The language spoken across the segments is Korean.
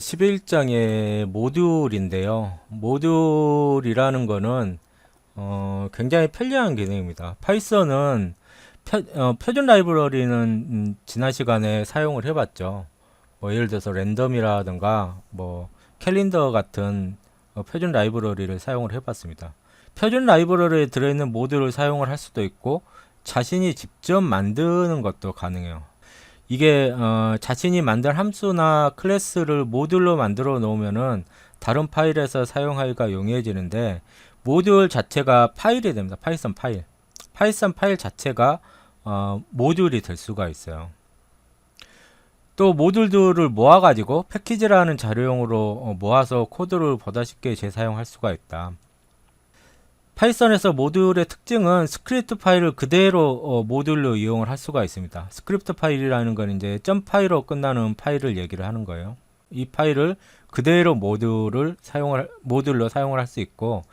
11장의 모듈인데요. 모듈이라는 거는 굉장히 편리한 기능입니다. 파이썬은 표준 라이브러리는 지난 시간에 사용을 해봤죠. 뭐 예를 들어서 랜덤이라든가 뭐 캘린더 같은 표준 라이브러리를 사용을 해봤습니다. 표준 라이브러리에 들어있는 모듈을 사용을 할 수도 있고 자신이 직접 만드는 것도 가능해요. 이게 자신이 만든 함수나 클래스를 모듈로 만들어 놓으면은 다른 파일에서 사용하기가 용이해지는데, 모듈 자체가 파일이 됩니다. 파이썬 파일 자체가 모듈이 될 수가 있어요. 또 모듈들을 모아 가지고 패키지라는 자료용으로 모아서 코드를 보다 쉽게 재사용할 수가 있다. 파이썬에서 모듈의 특징은 스크립트 파일을 그대로 모듈로 이용을 할 수가 있습니다. 스크립트 파일이라는 건 이제 점 파일로 끝나는 파일을 얘기를 하는 거예요. 이 파일을 그대로 모듈로 사용을 할 수 있고,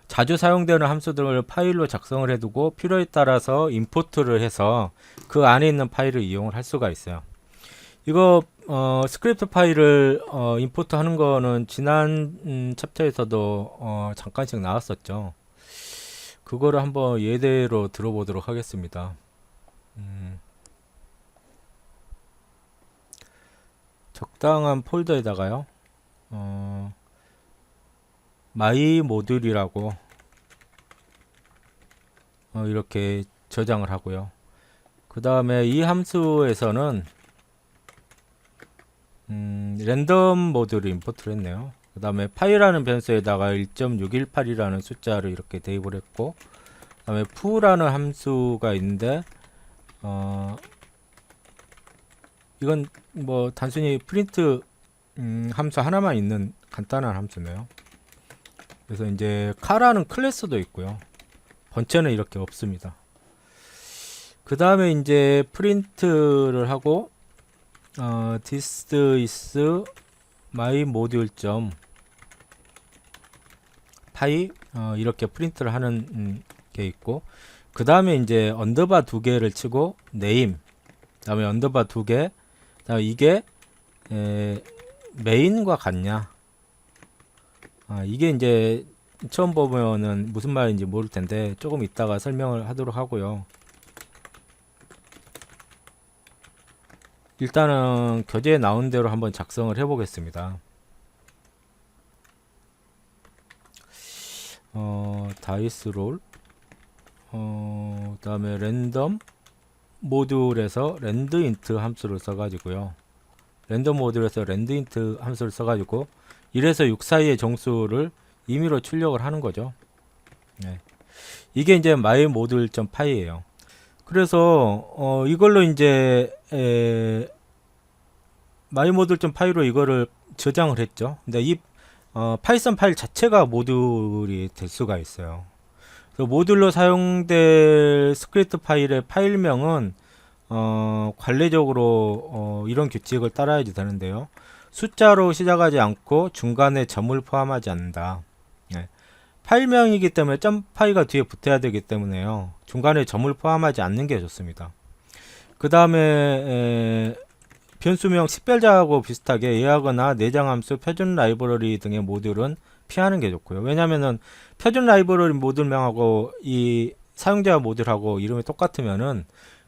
자주 사용되는 함수들을 파일로 작성을 해두고 필요에 따라서 임포트를 해서 그 안에 있는 파일을 이용을 할 수가 있어요. 이거 스크립트 파일을 임포트 하는 거는 지난 챕터에서도 잠깐씩 나왔었죠. 그거를 한번 예대로 들어보도록 하겠습니다. 적당한 폴더에다가요, 마이 모듈이라고 이렇게 저장을 하고요. 그 다음에 이 함수에서는 랜덤 모듈을 임포트를 했네요. 그 다음에 파이라는 변수에다가 1.618이라는 숫자를 이렇게 대입을 했고, 그 다음에 foo라는 함수가 있는데 이건 뭐 단순히 프린트 함수 하나만 있는 간단한 함수네요. 그래서 이제 카라는 클래스도 있고요. 번째는 이렇게 없습니다. 그 다음에 이제 프린트를 하고 this is my module 파이 이렇게 프린트를 하는 게 있고, 그 다음에 이제 언더바 2개를 치고 name, 그 다음에 언더바 2개, 그 다음에 이게 메인과 같냐, 이게 이제 처음 보면은 무슨 말인지 모를 텐데 조금 이따가 설명을 하도록 하고요. 일단은 교재에 나온 대로 한번 작성을 해 보겠습니다. 다이스 롤, 그 다음에 랜덤 모듈에서 랜드인트 함수를 써가지고요. 랜덤 모듈에서 랜드인트 함수를 써가지고 1에서 6 사이의 정수를 임의로 출력을 하는 거죠. 네. 이게 이제 my module.py예요. 그래서 이걸로 이제 my module.py로 이거를 저장을 했죠. 근데 이 파이썬 파일 자체가 모듈이 될 수가 있어요. 그래서 모듈로 사용될 스크립트 파일의 파일명은 관례적으로 이런 규칙을 따라야지 되는데요. 숫자로 시작하지 않고 중간에 점을 포함하지 않는다. 네. 파일명이기 때문에 .py가 뒤에 붙어야 되기 때문에요. 중간에 점을 포함하지 않는 게 좋습니다. 그 다음에 변수명 10별자하고 비슷하게 예하거나 내장함수, 표준 라이브러리 등의 모듈은 피하는 게 좋고요. 왜냐면은 표준 라이브러리 모듈명하고 이 사용자 모듈하고 이름이 똑같으면은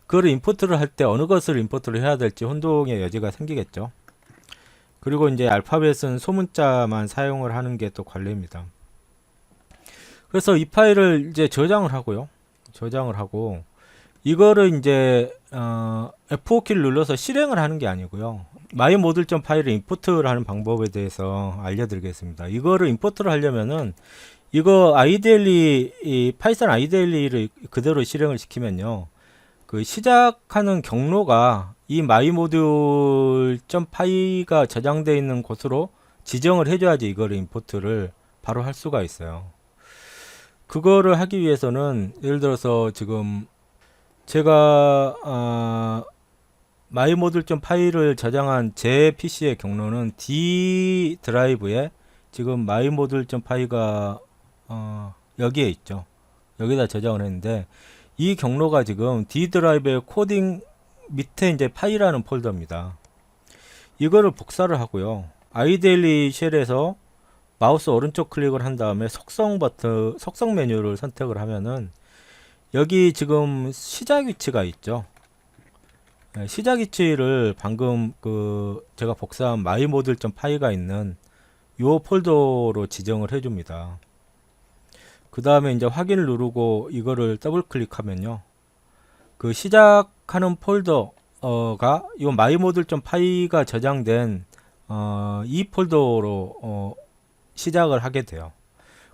그거를 임포트를 할 때 어느 것을 임포트를 해야 될지 혼동의 여지가 생기겠죠. 그리고 이제 알파벳은 소문자만 사용을 하는 게 또 관례입니다. 그래서 이 파일을 이제 저장을 하고요. 저장을 하고 이거를 이제 F5키를 눌러서 실행을 하는 게 아니고요. myModule 파일을 임포트를 하는 방법에 대해서 알려드리겠습니다. 이거를 임포트를 하려면은 이거 아이디엘리, 이 파이썬 아이디엘리를 그대로 실행을 시키면요, 그 시작하는 경로가 이 myModule.py가 저장되어 있는 곳으로 지정을 해줘야지 이거를 임포트를 바로 할 수가 있어요. 그거를 하기 위해서는 예를 들어서 지금 제가 myModule.py를 저장한 제 PC의 경로는 D 드라이브에 지금 myModule.py가 여기에 있죠. 여기다 저장을 했는데 이 경로가 지금 D 드라이브의 코딩 밑에 이제 파이라는 폴더입니다. 이거를 복사를 하고요. 아이데일리 쉘에서 마우스 오른쪽 클릭을 한 다음에 속성 버튼, 속성 메뉴를 선택을 하면은 여기 지금 시작 위치가 있죠. 시작 위치를 방금 제가 복사한 myModule.py가 있는 요 폴더로 지정을 해줍니다. 그 다음에 이제 확인을 누르고 이거를 더블 클릭하면요, 그 시작하는 폴더가 요 myModule.py가 저장된 이 폴더로 시작을 하게 돼요.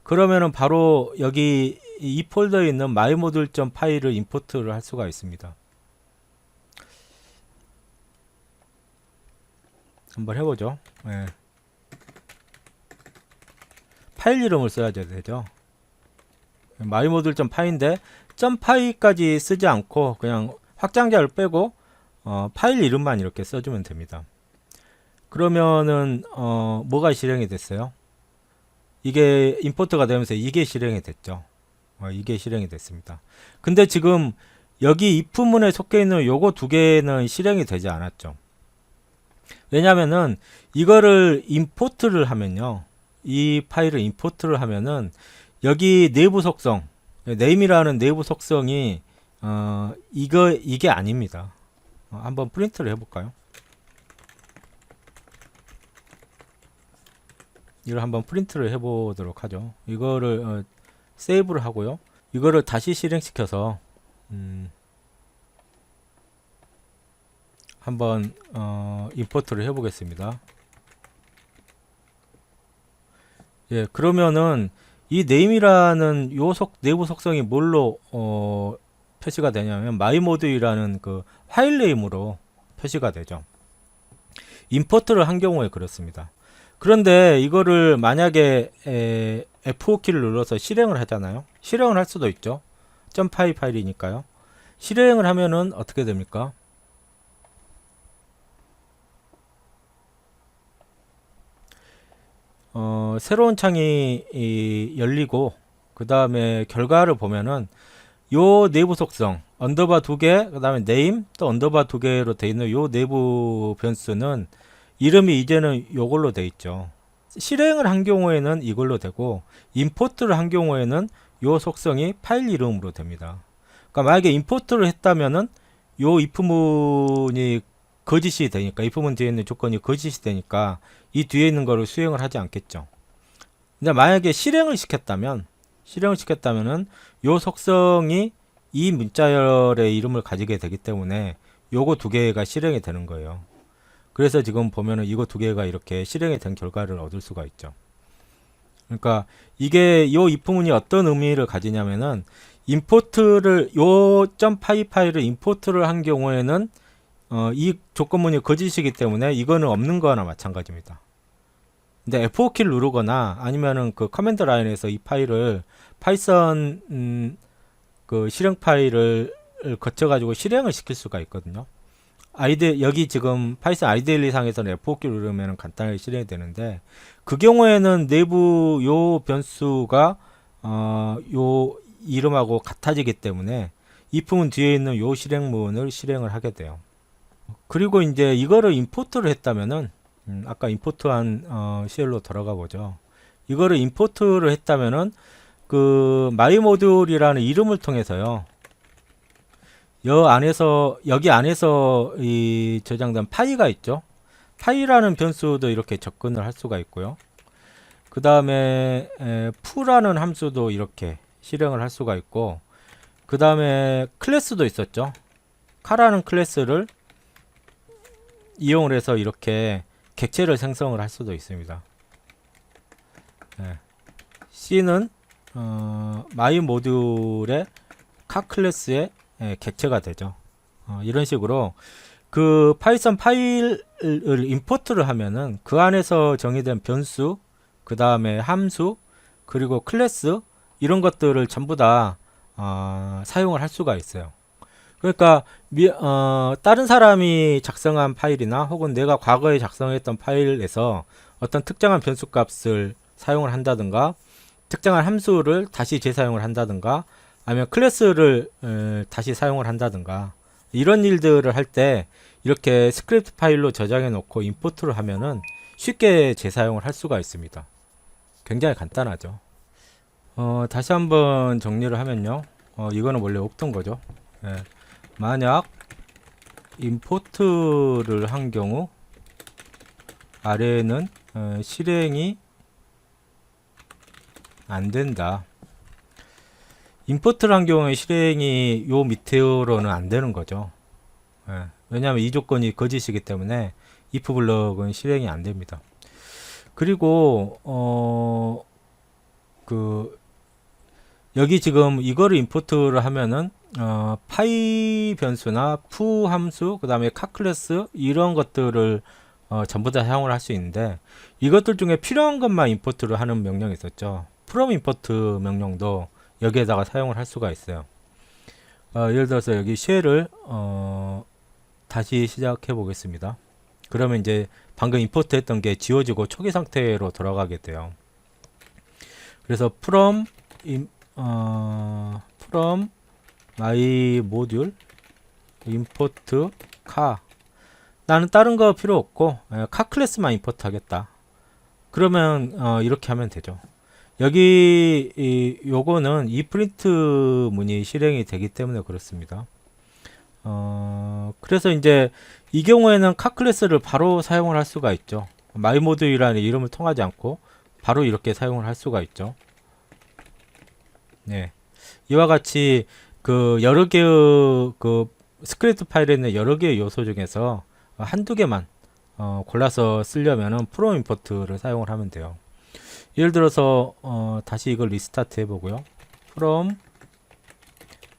그러면은 바로 여기 이 폴더에 있는 myModule.py를 임포트를 할 수가 있습니다. 한번 해보죠. 네. 파일 이름을 써야 되죠. myModule.py인데 .py까지 쓰지 않고 그냥 확장자를 빼고 파일 이름만 이렇게 써주면 됩니다. 그러면은 뭐가 실행이 됐어요? 이게 임포트가 되면서 이게 실행이 됐죠. 이게 실행이 됐습니다. 근데 지금 여기 if문에 속해 있는 요거 두 개는 실행이 되지 않았죠. 왜냐면은 이거를 임포트를 하면요, 이 파일을 임포트를 하면은 여기 내부 속성, name이라는 내부 속성이 이게 아닙니다. 한번 프린트를 해볼까요? 이걸 한번 프린트를 해보도록 하죠. 이거를 세이브를 하고요. 이거를 다시 실행시켜서 한번 임포트를 해보겠습니다. 예, 그러면은 이 name이라는 요 내부 속성이 뭘로 표시가 되냐면 myModule이라는 그 파일 네임으로 표시가 되죠. 임포트를 한 경우에 그렇습니다. 그런데 이거를 만약에 F5키를 눌러서 실행을 하잖아요. 실행을 할 수도 있죠. .py 파일이니까요. 실행을 하면은 어떻게 됩니까? 새로운 창이 열리고 그 다음에 결과를 보면은 요 내부 속성 언더바 2개, 그 다음에 name 또 언더바 2개로 되어 있는 요 내부 변수는 이름이 이제는 요걸로 되어 있죠. 실행을 한 경우에는 이걸로 되고 임포트를 한 경우에는 요 속성이 파일 이름으로 됩니다. 그러니까 만약에 임포트를 했다면은 요 if문이 거짓이 되니까, if문 뒤에 있는 조건이 거짓이 되니까 이 뒤에 있는 거를 수행을 하지 않겠죠. 근데 만약에 실행을 시켰다면은 요 속성이 이 문자열의 이름을 가지게 되기 때문에 요거 두 개가 실행이 되는 거예요. 그래서 지금 보면은 이거 두 개가 이렇게 실행이 된 결과를 얻을 수가 있죠. 그러니까 이게 요 if문이 어떤 의미를 가지냐면은 임포트를 요 .py 파일을 임포트를 한 경우에는 이 조건문이 거짓이기 때문에 이거는 없는 거나 마찬가지입니다. 근데 F5키를 누르거나 아니면은 그 커맨드 라인에서 이 파일을 파이썬 그 실행 파일을 거쳐 가지고 실행을 시킬 수가 있거든요. 여기 지금 파이썬 아이데일리 상에서는 F5키를 누르면 간단하게 실행이 되는데, 그 경우에는 내부 요 변수가 요 이름하고 같아지기 때문에 if문 뒤에 있는 요 실행문을 실행을 하게 돼요. 그리고 이제 이거를 임포트를 했다면은 아까 임포트한 CL로 들어가 보죠. 이거를 임포트를 했다면은 그 myModule이라는 이름을 통해서요, 여기 안에서 이 저장된 파이가 있죠. 파이라는 변수도 이렇게 접근을 할 수가 있고요. 그 다음에 foo라는 함수도 이렇게 실행을 할 수가 있고, 그 다음에 클래스도 있었죠. 카라는 클래스를 이용을 해서 이렇게 객체를 생성을 할 수도 있습니다. C는 myModule의 카 클래스의 객체가 되죠. 이런 식으로 그 파이썬 파일을 임포트를 하면은 그 안에서 정의된 변수, 그 다음에 함수, 그리고 클래스, 이런 것들을 전부 다 사용을 할 수가 있어요. 그러니까 다른 사람이 작성한 파일이나 혹은 내가 과거에 작성했던 파일에서 어떤 특정한 변수 값을 사용을 한다든가, 특정한 함수를 다시 재사용을 한다든가, 아니면 클래스를 다시 사용을 한다든가, 이런 일들을 할 때 이렇게 스크립트 파일로 저장해 놓고 임포트를 하면은 쉽게 재사용을 할 수가 있습니다. 굉장히 간단하죠. 다시 한번 정리를 하면요. 이거는 원래 없던 거죠. 예. 만약 임포트를 한 경우 아래에는 실행이 안 된다. 임포트를 한 경우에 실행이 요 밑으로는 안 되는 거죠. 예. 왜냐하면 이 조건이 거짓이기 때문에 if 블럭은 실행이 안 됩니다. 그리고 여기 지금 이거를 임포트를 하면은 파이 변수나 푸 함수, 그 다음에 카 클래스 이런 것들을 전부 다 사용을 할 수 있는데, 이것들 중에 필요한 것만 임포트를 하는 명령이 있었죠. from 임포트 명령도 여기에다가 사용을 할 수가 있어요. 예를 들어서 여기 쉘을 다시 시작해 보겠습니다. 그러면 이제 방금 임포트 했던 게 지워지고 초기 상태로 돌아가게 돼요. 그래서 from my module import car, 나는 다른 거 필요 없고 카 클래스만 임포트 하겠다. 그러면 이렇게 하면 되죠. 여기 요거는 이 프린트 문이 실행이 되기 때문에 그렇습니다. 그래서 이제 이 경우에는 카 클래스를 바로 사용을 할 수가 있죠. my module이라는 이름을 통하지 않고 바로 이렇게 사용을 할 수가 있죠. 네. 이와 같이 그 여러 개의 그 스크립트 파일에 있는 여러 개의 요소 중에서 한두 개만 골라서 쓰려면은 프롬 임포트를 사용을 하면 돼요. 예를 들어서 다시 이걸 리스타트 해보고요. from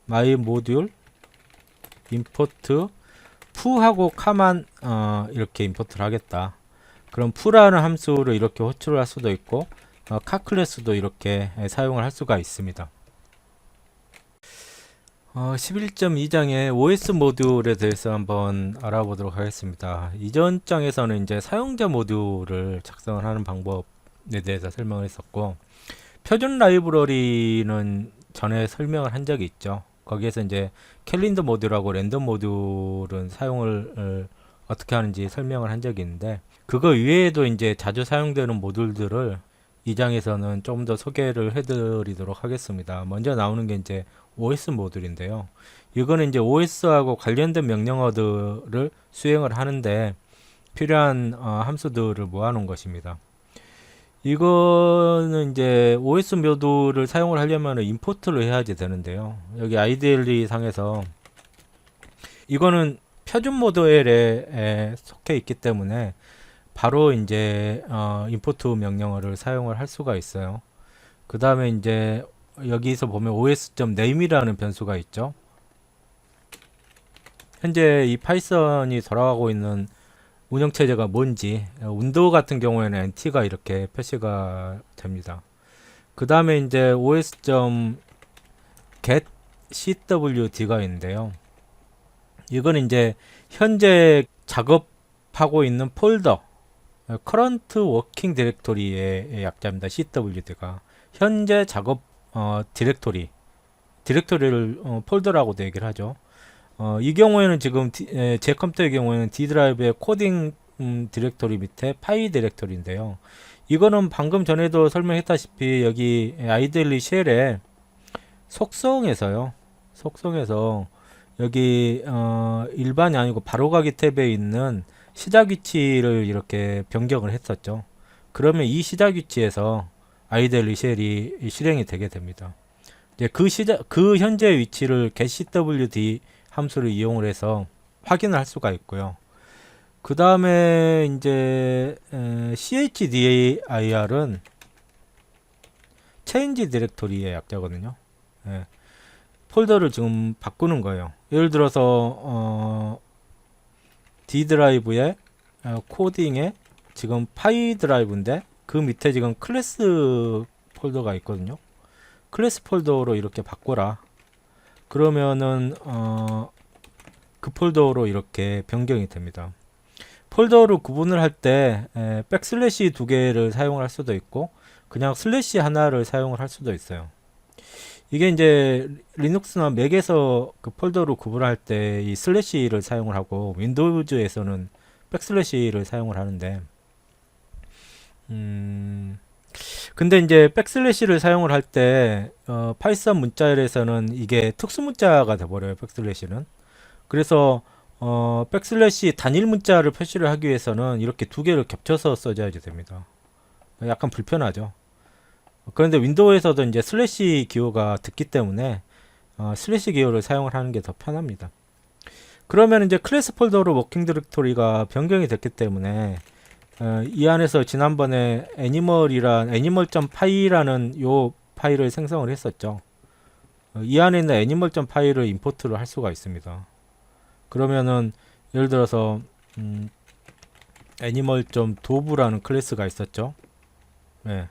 my module import 푸하고 카만 이렇게 임포트를 하겠다. 그럼 푸라는 함수를 이렇게 호출을 할 수도 있고 카 클래스도 이렇게 사용을 할 수가 있습니다. 11.2장의 OS 모듈에 대해서 한번 알아보도록 하겠습니다. 이전 장에서는 이제 사용자 모듈을 작성을 하는 방법에 대해서 설명을 했었고, 표준 라이브러리는 전에 설명을 한 적이 있죠. 거기에서 이제 캘린더 모듈하고 랜덤 모듈은 사용을 어떻게 하는지 설명을 한 적이 있는데, 그거 외에도 이제 자주 사용되는 모듈들을 이 장에서는 좀 더 소개를 해드리도록 하겠습니다. 먼저 나오는 게 이제 OS 모듈인데요. 이거는 이제 OS하고 관련된 명령어들을 수행을 하는데 필요한 함수들을 모아놓은 것입니다. 이거는 이제 OS 모듈을 사용을 하려면 임포트를 해야지 되는데요. 여기 IDLE 상에서 이거는 표준 모델에 속해 있기 때문에 바로 이제 임포트 명령어를 사용을 할 수가 있어요. 그 다음에 이제 여기서 보면 os.name이라는 변수가 있죠. 현재 이 파이썬이 돌아가고 있는 운영체제가 뭔지, 윈도우 같은 경우에는 NT가 이렇게 표시가 됩니다. 그 다음에 이제 os.getCwd가 있는데요. 이건 이제 현재 작업하고 있는 폴더, current working directory의 약자입니다. CWD가 현재 작업 디렉토리를 폴더라고도 얘기를 하죠. 이 경우에는 지금 제 컴퓨터의 경우에는 D 드라이브의 코딩 디렉토리 밑에 파이 디렉토리인데요. 이거는 방금 전에도 설명했다시피 여기 아이들리 쉘의 속성에서 여기 일반이 아니고 바로가기 탭에 있는 시작 위치를 이렇게 변경을 했었죠. 그러면 이 시작 위치에서 아이들리 쉘이 실행이 되게 됩니다. 이제 그 현재 위치를 getCwd 함수를 이용을 해서 확인을 할 수가 있고요. 그 다음에 이제 chdir은 change 디렉토리의 약자거든요. 예, 폴더를 지금 바꾸는 거예요. 예를 들어서 D 드라이브의 코딩에 지금 파이 드라이브인데 그 밑에 지금 클래스 폴더가 있거든요. 클래스 폴더로 이렇게 바꿔라. 그러면은 그 폴더로 이렇게 변경이 됩니다. 폴더를 구분을 할 때 백슬래시 두 개를 사용을 할 수도 있고 그냥 슬래시 하나를 사용을 할 수도 있어요. 이게 이제 리눅스나 맥에서 그 폴더를 구분할 때 이 슬래시를 사용을 하고 윈도우즈에서는 백슬래시를 사용을 하는데, 근데 이제 백슬래시를 사용을 할 때 파이썬 문자열에서는 이게 특수 문자가 돼버려요. 백슬래시는. 그래서 백슬래시 단일 문자를 표시를 하기 위해서는 이렇게 두 개를 겹쳐서 써줘야지 됩니다. 약간 불편하죠. 그런데 윈도우에서도 이제 슬래시 기호가 듣기 때문에 슬래시 기호를 사용을 하는 게 더 편합니다. 그러면 이제 클래스 폴더로 워킹 디렉토리가 변경이 됐기 때문에 이 안에서 지난번에 animal.py라는 요 파일을 생성을 했었죠. 이 안에 있는 animal.py를 임포트를 할 수가 있습니다. 그러면은 예를 들어서 animal.dove라는 클래스가 있었죠. 네.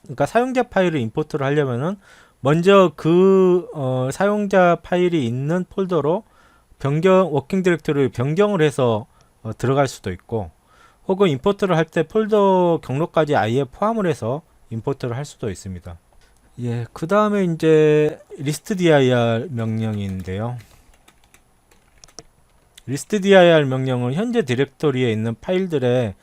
그러니까 사용자 파일을 임포트를 하려면은 먼저 그 사용자 파일이 있는 폴더로 워킹 디렉토리를 변경을 해서 들어갈 수도 있고, 혹은 임포트를 할 때 폴더 경로까지 아예 포함을 해서 임포트를 할 수도 있습니다. 예, 그 다음에 이제 listdir 명령인데요. listdir 명령은 현재 디렉토리에 있는 파일들의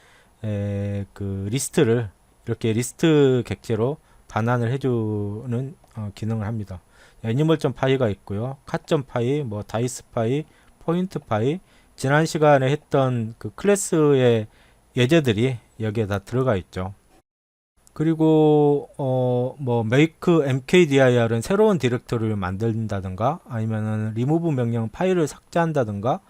그 리스트를 이렇게 리스트 객체로 반환을 해주는 기능을 합니다. animal.py가 있고요, cat.py, 뭐 dice.py, point.py, 지난 시간에 했던 그 클래스의 예제들이 여기에 다 들어가 있죠. 그리고 뭐 make mkdir은 새로운 디렉토리를 만든다든가, 아니면은 remove 명령 파일을 삭제한다든가,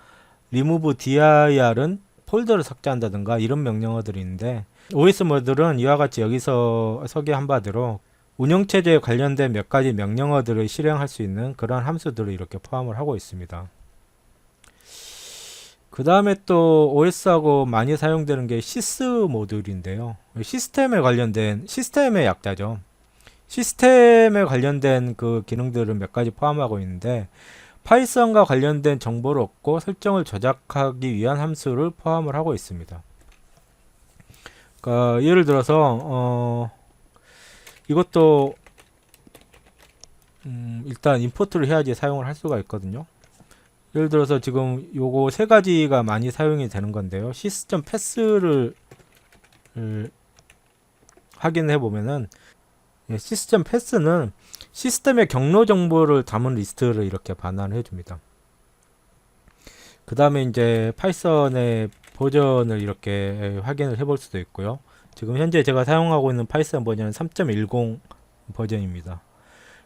remove dir은 폴더를 삭제한다든가, 이런 명령어들이 있는데, OS 모듈은 이와 같이 여기서 소개한 바대로 운영체제에 관련된 몇 가지 명령어들을 실행할 수 있는 그런 함수들을 이렇게 포함을 하고 있습니다. 그 다음에 또 OS하고 많이 사용되는 게 시스 모듈인데요. 시스템의 약자죠. 시스템에 관련된 그 기능들을 몇 가지 포함하고 있는데, 파이썬과 관련된 정보를 얻고 설정을 조작하기 위한 함수를 포함을 하고 있습니다. 그러니까 예를 들어서 이것도 일단 임포트를 해야지 사용을 할 수가 있거든요. 예를 들어서 지금 요거 세 가지가 많이 사용이 되는 건데요. 시스템 패스를 확인해 보면은, 시스템 패스는 시스템의 경로 정보를 담은 리스트를 이렇게 반환해 줍니다. 그 다음에 이제 파이썬의 버전을 이렇게 확인을 해 볼 수도 있고요. 지금 현재 제가 사용하고 있는 파이썬 버전은 3.10 버전입니다.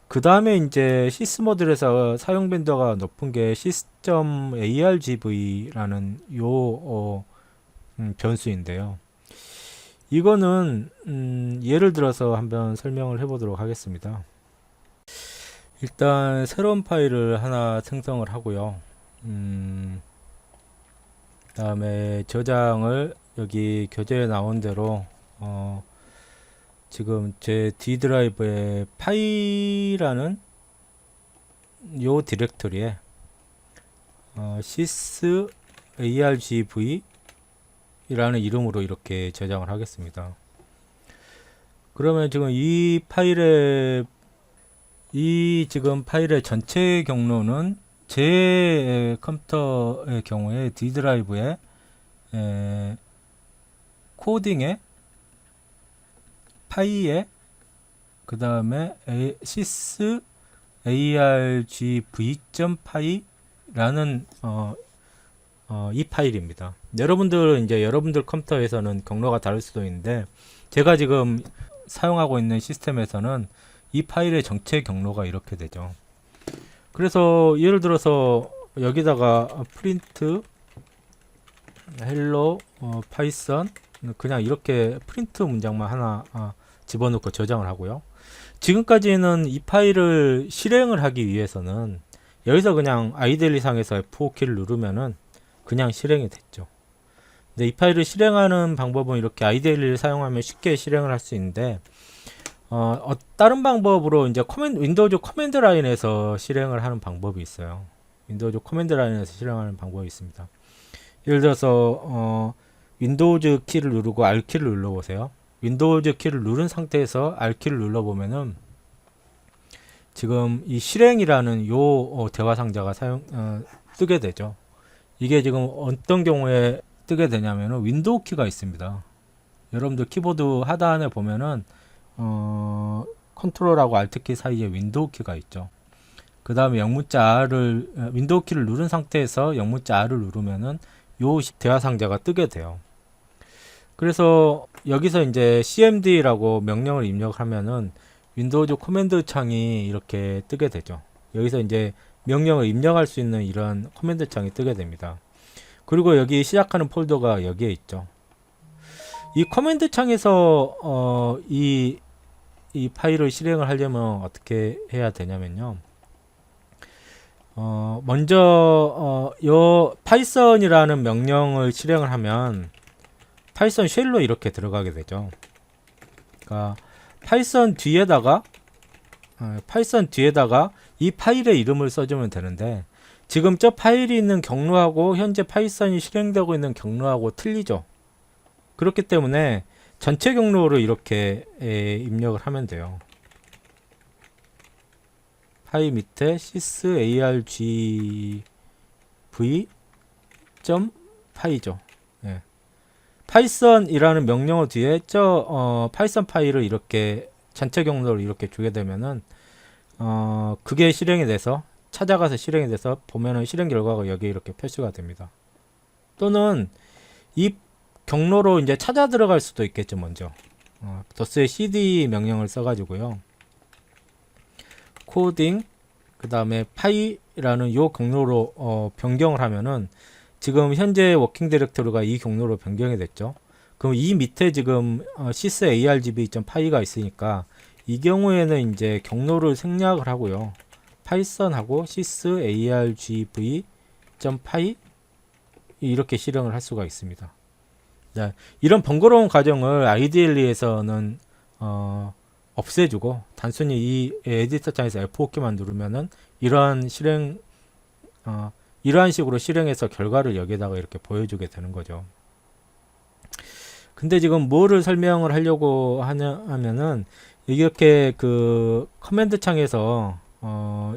그 다음에 이제 시스 모듈에서 사용 빈도가 높은 게 system.argv라는 요 변수인데요. 이거는 예를 들어서 한번 설명을 해 보도록 하겠습니다. 일단 새로운 파일을 하나 생성을 하고요. 다음에 저장을 여기 교재에 나온 대로 지금 제 D 드라이브에 파이라는 요 디렉토리에 sys argv 이라는 이름으로 이렇게 저장을 하겠습니다. 그러면 지금 지금 파일의 전체 경로는 제 컴퓨터의 경우에 D 드라이브에 코딩에 파이에 그 다음에 sys argv.py라는 이 파일입니다. 여러분들 컴퓨터에서는 경로가 다를 수도 있는데, 제가 지금 사용하고 있는 시스템에서는 이 파일의 정체 경로가 이렇게 되죠. 그래서 예를 들어서 여기다가 프린트 hello python 그냥 이렇게 프린트 문장만 하나 집어넣고 저장을 하고요. 지금까지는 이 파일을 실행을 하기 위해서는 여기서 그냥 아이들리 상에서 F5키를 누르면은 그냥 실행이 됐죠. 근데 이 파일을 실행하는 방법은 이렇게 아이들리를 사용하면 쉽게 실행을 할 수 있는데, 다른 방법으로 이제 윈도우즈 커맨드 라인에서 실행을 하는 방법이 있어요. 윈도우즈 커맨드 라인에서 실행하는 방법이 있습니다. 예를 들어서 윈도우즈 키를 누르고 R 키를 눌러보세요. 윈도우즈 키를 누른 상태에서 R 키를 눌러보면은 지금 이 실행이라는 요 대화 상자가 뜨게 되죠. 이게 지금 어떤 경우에 뜨게 되냐면은 윈도우 키가 있습니다. 여러분들 키보드 하단에 보면은 컨트롤하고 알트 키 사이에 윈도우 키가 있죠. 그 다음에 영문자 R을 윈도우 키를 누른 상태에서 영문자 R을 누르면은 요 대화 상자가 뜨게 돼요. 그래서 여기서 이제 cmd라고 명령을 입력하면은 윈도우즈 코맨드 창이 이렇게 뜨게 되죠. 여기서 이제 명령을 입력할 수 있는 이런 코맨드 창이 뜨게 됩니다. 그리고 여기 시작하는 폴더가 여기에 있죠. 이 커맨드 창에서 이 파일을 실행을 하려면 어떻게 해야 되냐면요. 먼저 요 파이썬이라는 명령을 실행을 하면 파이썬 쉘로 이렇게 들어가게 되죠. 그러니까 파이썬 뒤에다가 이 파일의 이름을 써주면 되는데, 지금 저 파일이 있는 경로하고 현재 파이썬이 실행되고 있는 경로하고 틀리죠. 그렇기 때문에 전체 경로로 이렇게 입력을 하면 돼요. 파일 밑에 sysargv.py죠. 예. 파이썬이라는 명령어 뒤에 파이썬 파일을 이렇게 전체 경로를 이렇게 주게 되면은 그게 실행이 돼서 찾아가서 실행이 돼서 보면은 실행 결과가 여기에 이렇게 표시가 됩니다. 또는 이 경로로 이제 찾아 들어갈 수도 있겠죠. 먼저 도스의 cd 명령을 써가지고요, 코딩 그 다음에 파이라는 요 경로로 변경을 하면은 지금 현재 워킹 디렉토리가 이 경로로 변경이 됐죠. 그럼 이 밑에 지금 sysargv.py가 있으니까 이 경우에는 이제 경로를 생략을 하고요, 파이썬하고 sysargv.py 이렇게 실행을 할 수가 있습니다. 자, 이런 번거로운 과정을 IDLE에서는 없애주고 단순히 이 에디터 창에서 F5키만 누르면은 이러한 식으로 실행해서 결과를 여기다가 이렇게 보여주게 되는 거죠. 근데 지금 뭐를 설명을 하려고 하면은 이렇게 그 커맨드 창에서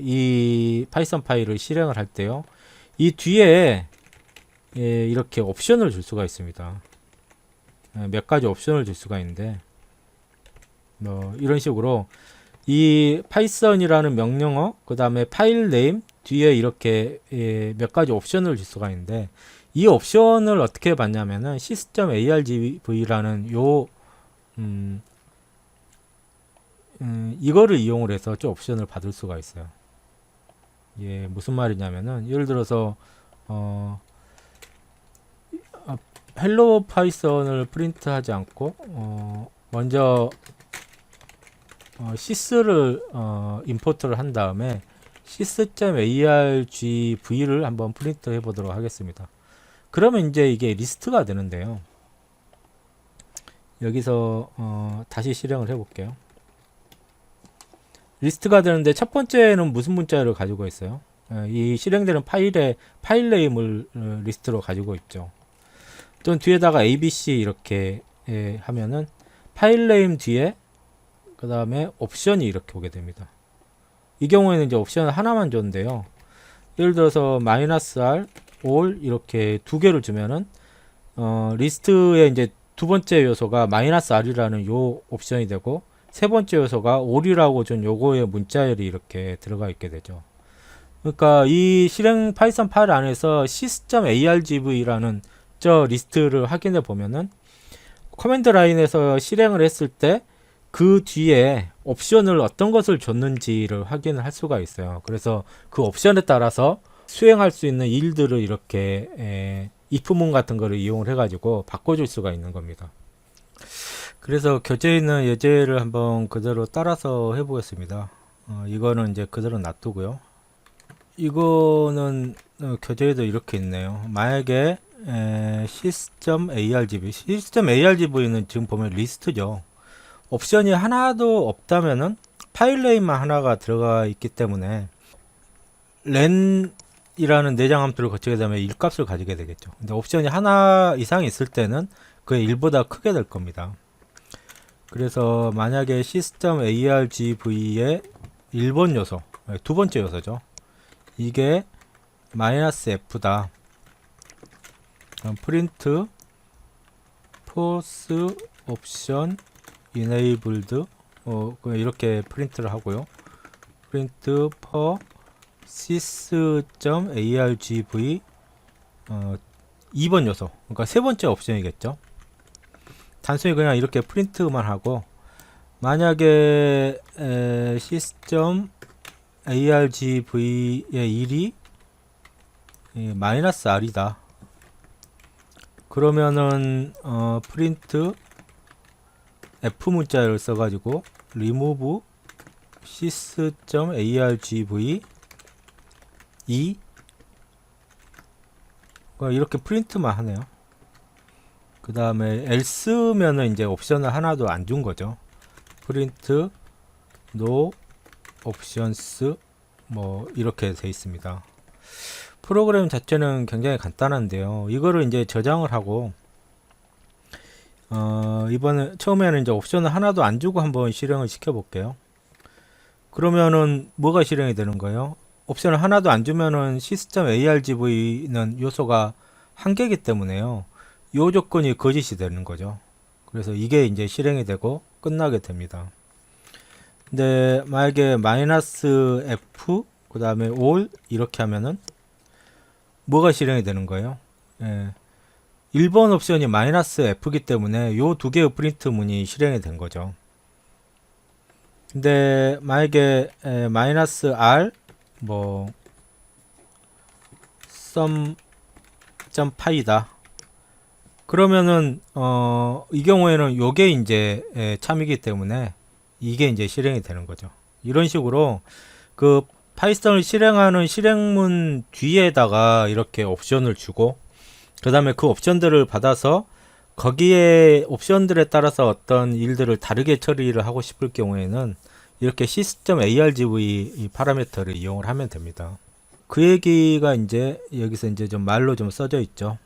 이 파이썬 파일을 실행을 할 때요, 이 뒤에 이렇게 옵션을 줄 수가 있습니다. 몇 가지 옵션을 줄 수가 있는데, 이런 식으로 이 파이썬이라는 명령어 그 다음에 파일 네임 뒤에 이렇게 몇 가지 옵션을 줄 수가 있는데, 이 옵션을 어떻게 받냐면은 sys.argv라는 이거를 이용을 해서 저 옵션을 받을 수가 있어요. 무슨 말이냐면은 예를 들어서 헬로 파이썬을 프린트하지 않고 먼저 sys를 임포트를 한 다음에 sys.argv를 한번 프린트 해 보도록 하겠습니다. 그러면 이제 이게 리스트가 되는데요, 여기서 다시 실행을 해 볼게요. 리스트가 되는데 첫 번째는 무슨 문자를 가지고 있어요? 이 실행되는 파일의 파일 네임을 리스트로 가지고 있죠. 또는 뒤에다가 abc 이렇게 하면은 파일 네임 뒤에 그 다음에 옵션이 이렇게 오게 됩니다. 이 경우에는 이제 옵션을 하나만 줬는데요, 예를 들어서 -r all 이렇게 두 개를 주면은 리스트의 이제 두 번째 요소가 -r이라는 요 옵션이 되고, 세 번째 요소가 all이라고 준 요거의 문자열이 이렇게 들어가 있게 되죠. 그러니까 이 실행 파이썬 파일 안에서 sys.argv라는 저 리스트를 확인해 보면은 커맨드 라인에서 실행을 했을 때 그 뒤에 옵션을 어떤 것을 줬는지를 확인을 할 수가 있어요. 그래서 그 옵션에 따라서 수행할 수 있는 일들을 이렇게 if문 같은 거를 이용을 해가지고 바꿔줄 수가 있는 겁니다. 그래서 교재에 있는 예제를 한번 그대로 따라서 해보겠습니다. 이거는 이제 그대로 놔두고요. 이거는 교재에도 이렇게 있네요. 만약에 sys.argv는 지금 보면 리스트죠. 옵션이 하나도 없다면은 파일 네임만 하나가 들어가 있기 때문에 len이라는 내장 함수를 거치게 되면 1값을 가지게 되겠죠. 근데 옵션이 하나 이상 있을 때는 그의 1보다 크게 될 겁니다. 그래서 만약에 sys.argv의 1번 요소, 두 번째 요소죠, 이게 -f다. 그럼 print false 옵션 enabled 이렇게 프린트를 하고요. print per sys.argv 2번 요소, 그러니까 세 번째 옵션이겠죠. 단순히 그냥 이렇게 프린트만 하고, 만약에 sys.argv의 1이 마이너스 r이다. 그러면은 프린트 f 문자를 써가지고 remove sys.argv 2 이렇게 프린트만 하네요. 그 다음에 else면은 이제 옵션을 하나도 안 준 거죠. print no options 뭐 이렇게 돼 있습니다. 프로그램 자체는 굉장히 간단한데요. 이거를 이제 저장을 하고 이번에 처음에는 이제 옵션을 하나도 안 주고 한번 실행을 시켜 볼게요. 그러면은 뭐가 실행이 되는 거예요? 옵션을 하나도 안 주면은 sys.argv는 요소가 한 개이기 때문에요. 요 조건이 거짓이 되는 거죠. 그래서 이게 이제 실행이 되고 끝나게 됩니다. 근데 만약에 마이너스 F 그 다음에 all 이렇게 하면은 뭐가 실행이 되는 거예요? 1번 옵션이 마이너스 F이기 때문에 요 두 개의 프린트 문이 실행이 된 거죠. 근데 만약에 마이너스 R 뭐 sum.py다 그러면은 이 경우에는 요게 이제 참이기 때문에 이게 이제 실행이 되는 거죠. 이런 식으로 그 파이썬을 실행하는 실행문 뒤에다가 이렇게 옵션을 주고 그 다음에 그 옵션들을 받아서 거기에 옵션들에 따라서 어떤 일들을 다르게 처리를 하고 싶을 경우에는 이렇게 sys.argv 이 파라미터를 이용을 하면 됩니다. 그 얘기가 이제 여기서 이제 좀 말로 좀 써져 있죠.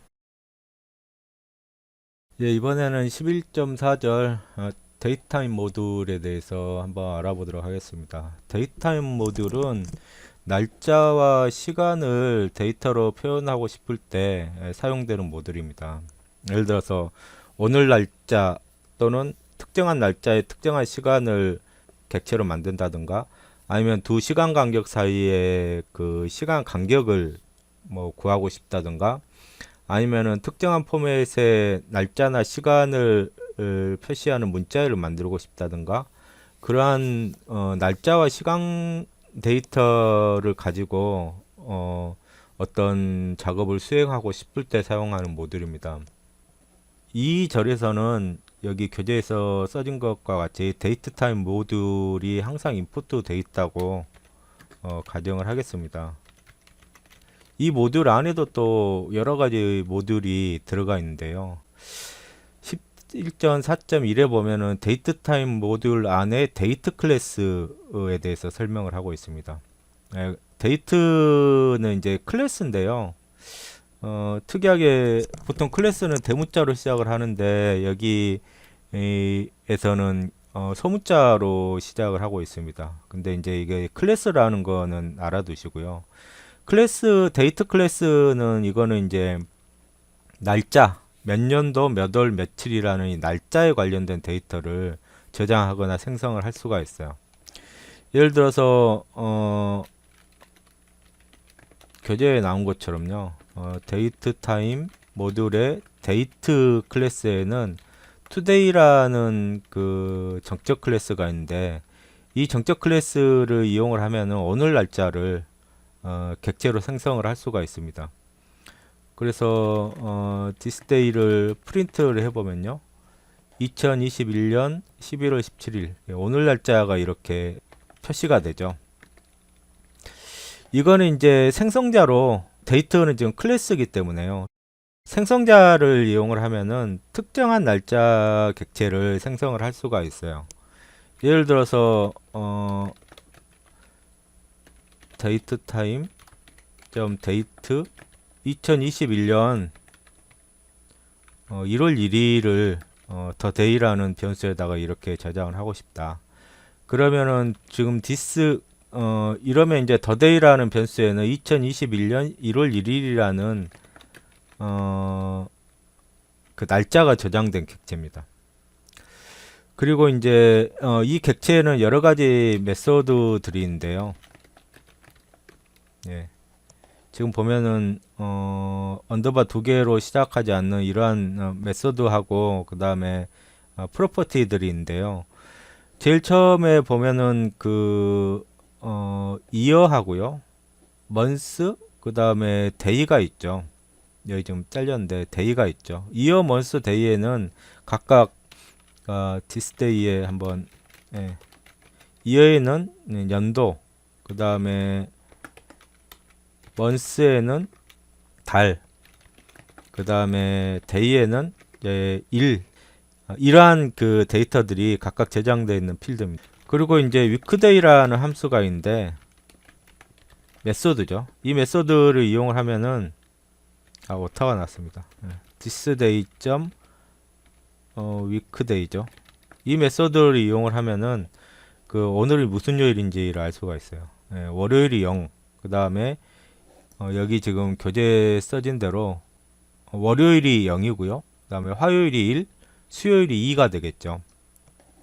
이번에는 11.4절 데이트타임 모듈에 대해서 한번 알아보도록 하겠습니다. 데이트타임 모듈은 날짜와 시간을 데이터로 표현하고 싶을 때 사용되는 모듈입니다. 예를 들어서 오늘 날짜 또는 특정한 날짜에 특정한 시간을 객체로 만든다든가 아니면 두 시간 간격 사이에 그 시간 간격을 뭐 구하고 싶다든가 아니면은 특정한 포맷의 날짜나 시간을 표시하는 문자를 만들고 싶다든가 그러한 날짜와 시간 데이터를 가지고 어떤 작업을 수행하고 싶을 때 사용하는 모듈입니다. 이 절에서는 여기 교재에서 써진 것과 같이 데이트타임 모듈이 항상 인풋 돼 있다고 가정을 하겠습니다. 이 모듈 안에도 또 여러 가지 모듈이 들어가 있는데요. 11.4.1에 보면은 데이트타임 모듈 안에 데이트 클래스에 대해서 설명을 하고 있습니다. 데이트는 이제 클래스인데요. 특이하게 보통 클래스는 대문자로 시작을 하는데 여기에서는 소문자로 시작을 하고 있습니다. 근데 이제 이게 클래스라는 거는 알아두시고요. 클래스, 데이트 클래스는 이거는 이제 날짜, 몇 년도, 몇 월, 며칠이라는 이 날짜에 관련된 데이터를 저장하거나 생성을 할 수가 있어요. 예를 들어서 교재에 나온 것처럼요. 데이트 타임 모듈의 데이트 클래스에는 today라는 그 정적 클래스가 있는데 이 정적 클래스를 이용을 하면은 오늘 날짜를 객체로 생성을 할 수가 있습니다. 그래서 this day를 프린트를 해보면요. 2021년 11월 17일 오늘 날짜가 이렇게 표시가 되죠. 이거는 이제 생성자로 데이터는 지금 클래스이기 때문에요. 생성자를 이용을 하면은 특정한 날짜 객체를 생성을 할 수가 있어요. 예를 들어서 데이트 타임 데이트 2021년 1월 1일을 더 데이라는 변수에다가 이렇게 저장을 하고 싶다. 그러면은 지금 this 이러면 이제 더 데이라는 변수에는 2021년 1월 1일이라는 그 날짜가 저장된 객체입니다. 그리고 이제 이 객체에는 여러 가지 메소드들이 있는데요. 예. 지금 보면은 언더바 두 개로 시작하지 않는 이러한 메소드하고 그 다음에 프로퍼티들이 있는데요. 제일 처음에 보면은 그 이어하고요, 먼스, 그 다음에 데이가 있죠. 여기 지금 잘렸는데 데이가 있죠. 이어, 먼스, 데이에는 각각 디스데이에 한번, 예. 이어에는 연도, 그 다음에 먼스에는 달, 그 다음에 데이에는 일, 이러한 그 데이터들이 각각 저장되어 있는 필드입니다. 그리고 이제 위크데이라는 함수가 있는데 메소드죠. 이 메소드를 이용을 하면은 오타가 났습니다. thisday. weekday죠. 이 메소드를 이용을 하면은 그 오늘이 무슨 요일인지를 알 수가 있어요. 월요일이 0, 그 다음에 여기 지금 교재 써진 대로 월요일이 0이고요. 그 다음에 화요일이 1, 수요일이 2가 되겠죠.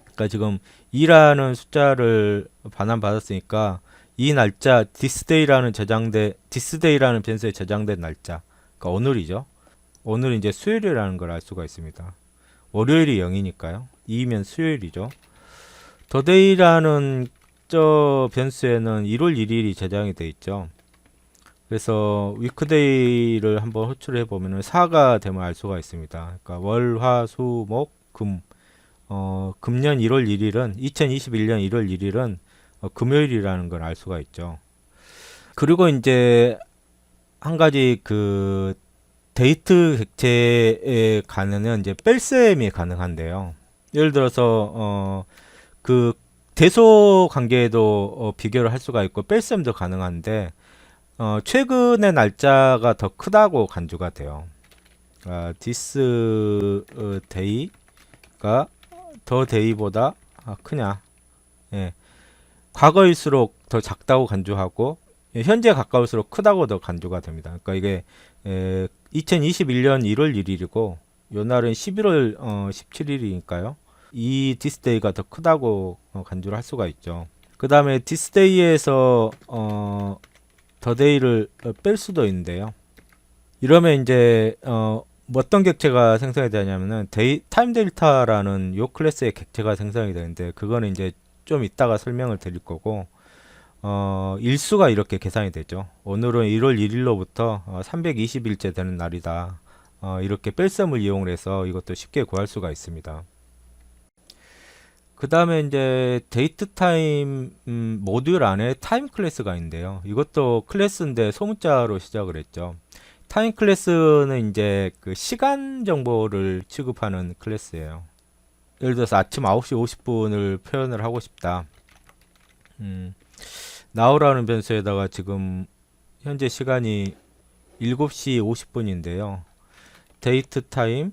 그러니까 지금 2라는 숫자를 반환받았으니까 이 날짜 thisday라는 변수에 저장된 날짜, 그러니까 오늘이죠. 오늘 이제 수요일이라는 걸 알 수가 있습니다. 월요일이 0이니까요. 2면 수요일이죠. 더데이라는 저 변수에는 1월 1일이 저장이 되어 있죠. 그래서 위크데이를 한번 호출해 보면은 4가 되면 알 수가 있습니다. 그러니까 월, 화, 수, 목, 금. 금년 1월 1일은 2021년 1월 1일은 금요일이라는 걸 알 수가 있죠. 그리고 이제 한 가지 그 데이트 객체에 가능한 이제 뺄셈이 가능한데요. 예를 들어서 그 대소 관계에도 비교를 할 수가 있고 뺄셈도 가능한데 최근의 날짜가 더 크다고 간주가 돼요. this day가 더 데이보다 크냐? 예. 과거일수록 더 작다고 간주하고 현재 가까울수록 크다고 더 간주가 됩니다. 그러니까 이게 2021년 1월 1일이고 요 날은 11월 17일이니까요. 이 디스데이가 더 크다고 간주를 할 수가 있죠. 그 다음에 디스데이에서 더 데이를 뺄 수도 있는데요. 이러면 이제 어떤 객체가 생성이 되냐면은 타임 델타라는 요 클래스의 객체가 생성이 되는데 그거는 이제 좀 이따가 설명을 드릴 거고 일수가 이렇게 계산이 되죠. 오늘은 1월 1일로부터 320일째 되는 날이다. 이렇게 뺄셈을 이용해서 이것도 쉽게 구할 수가 있습니다. 그 다음에 이제 데이트 타임 모듈 안에 타임 클래스가 있는데요. 이것도 클래스인데 소문자로 시작을 했죠. 타임 클래스는 이제 그 시간 정보를 취급하는 클래스예요. 예를 들어서 아침 9시 50분을 표현을 하고 싶다. now라는 변수에다가 지금 현재 시간이 7시 50분인데요. 데이트 타임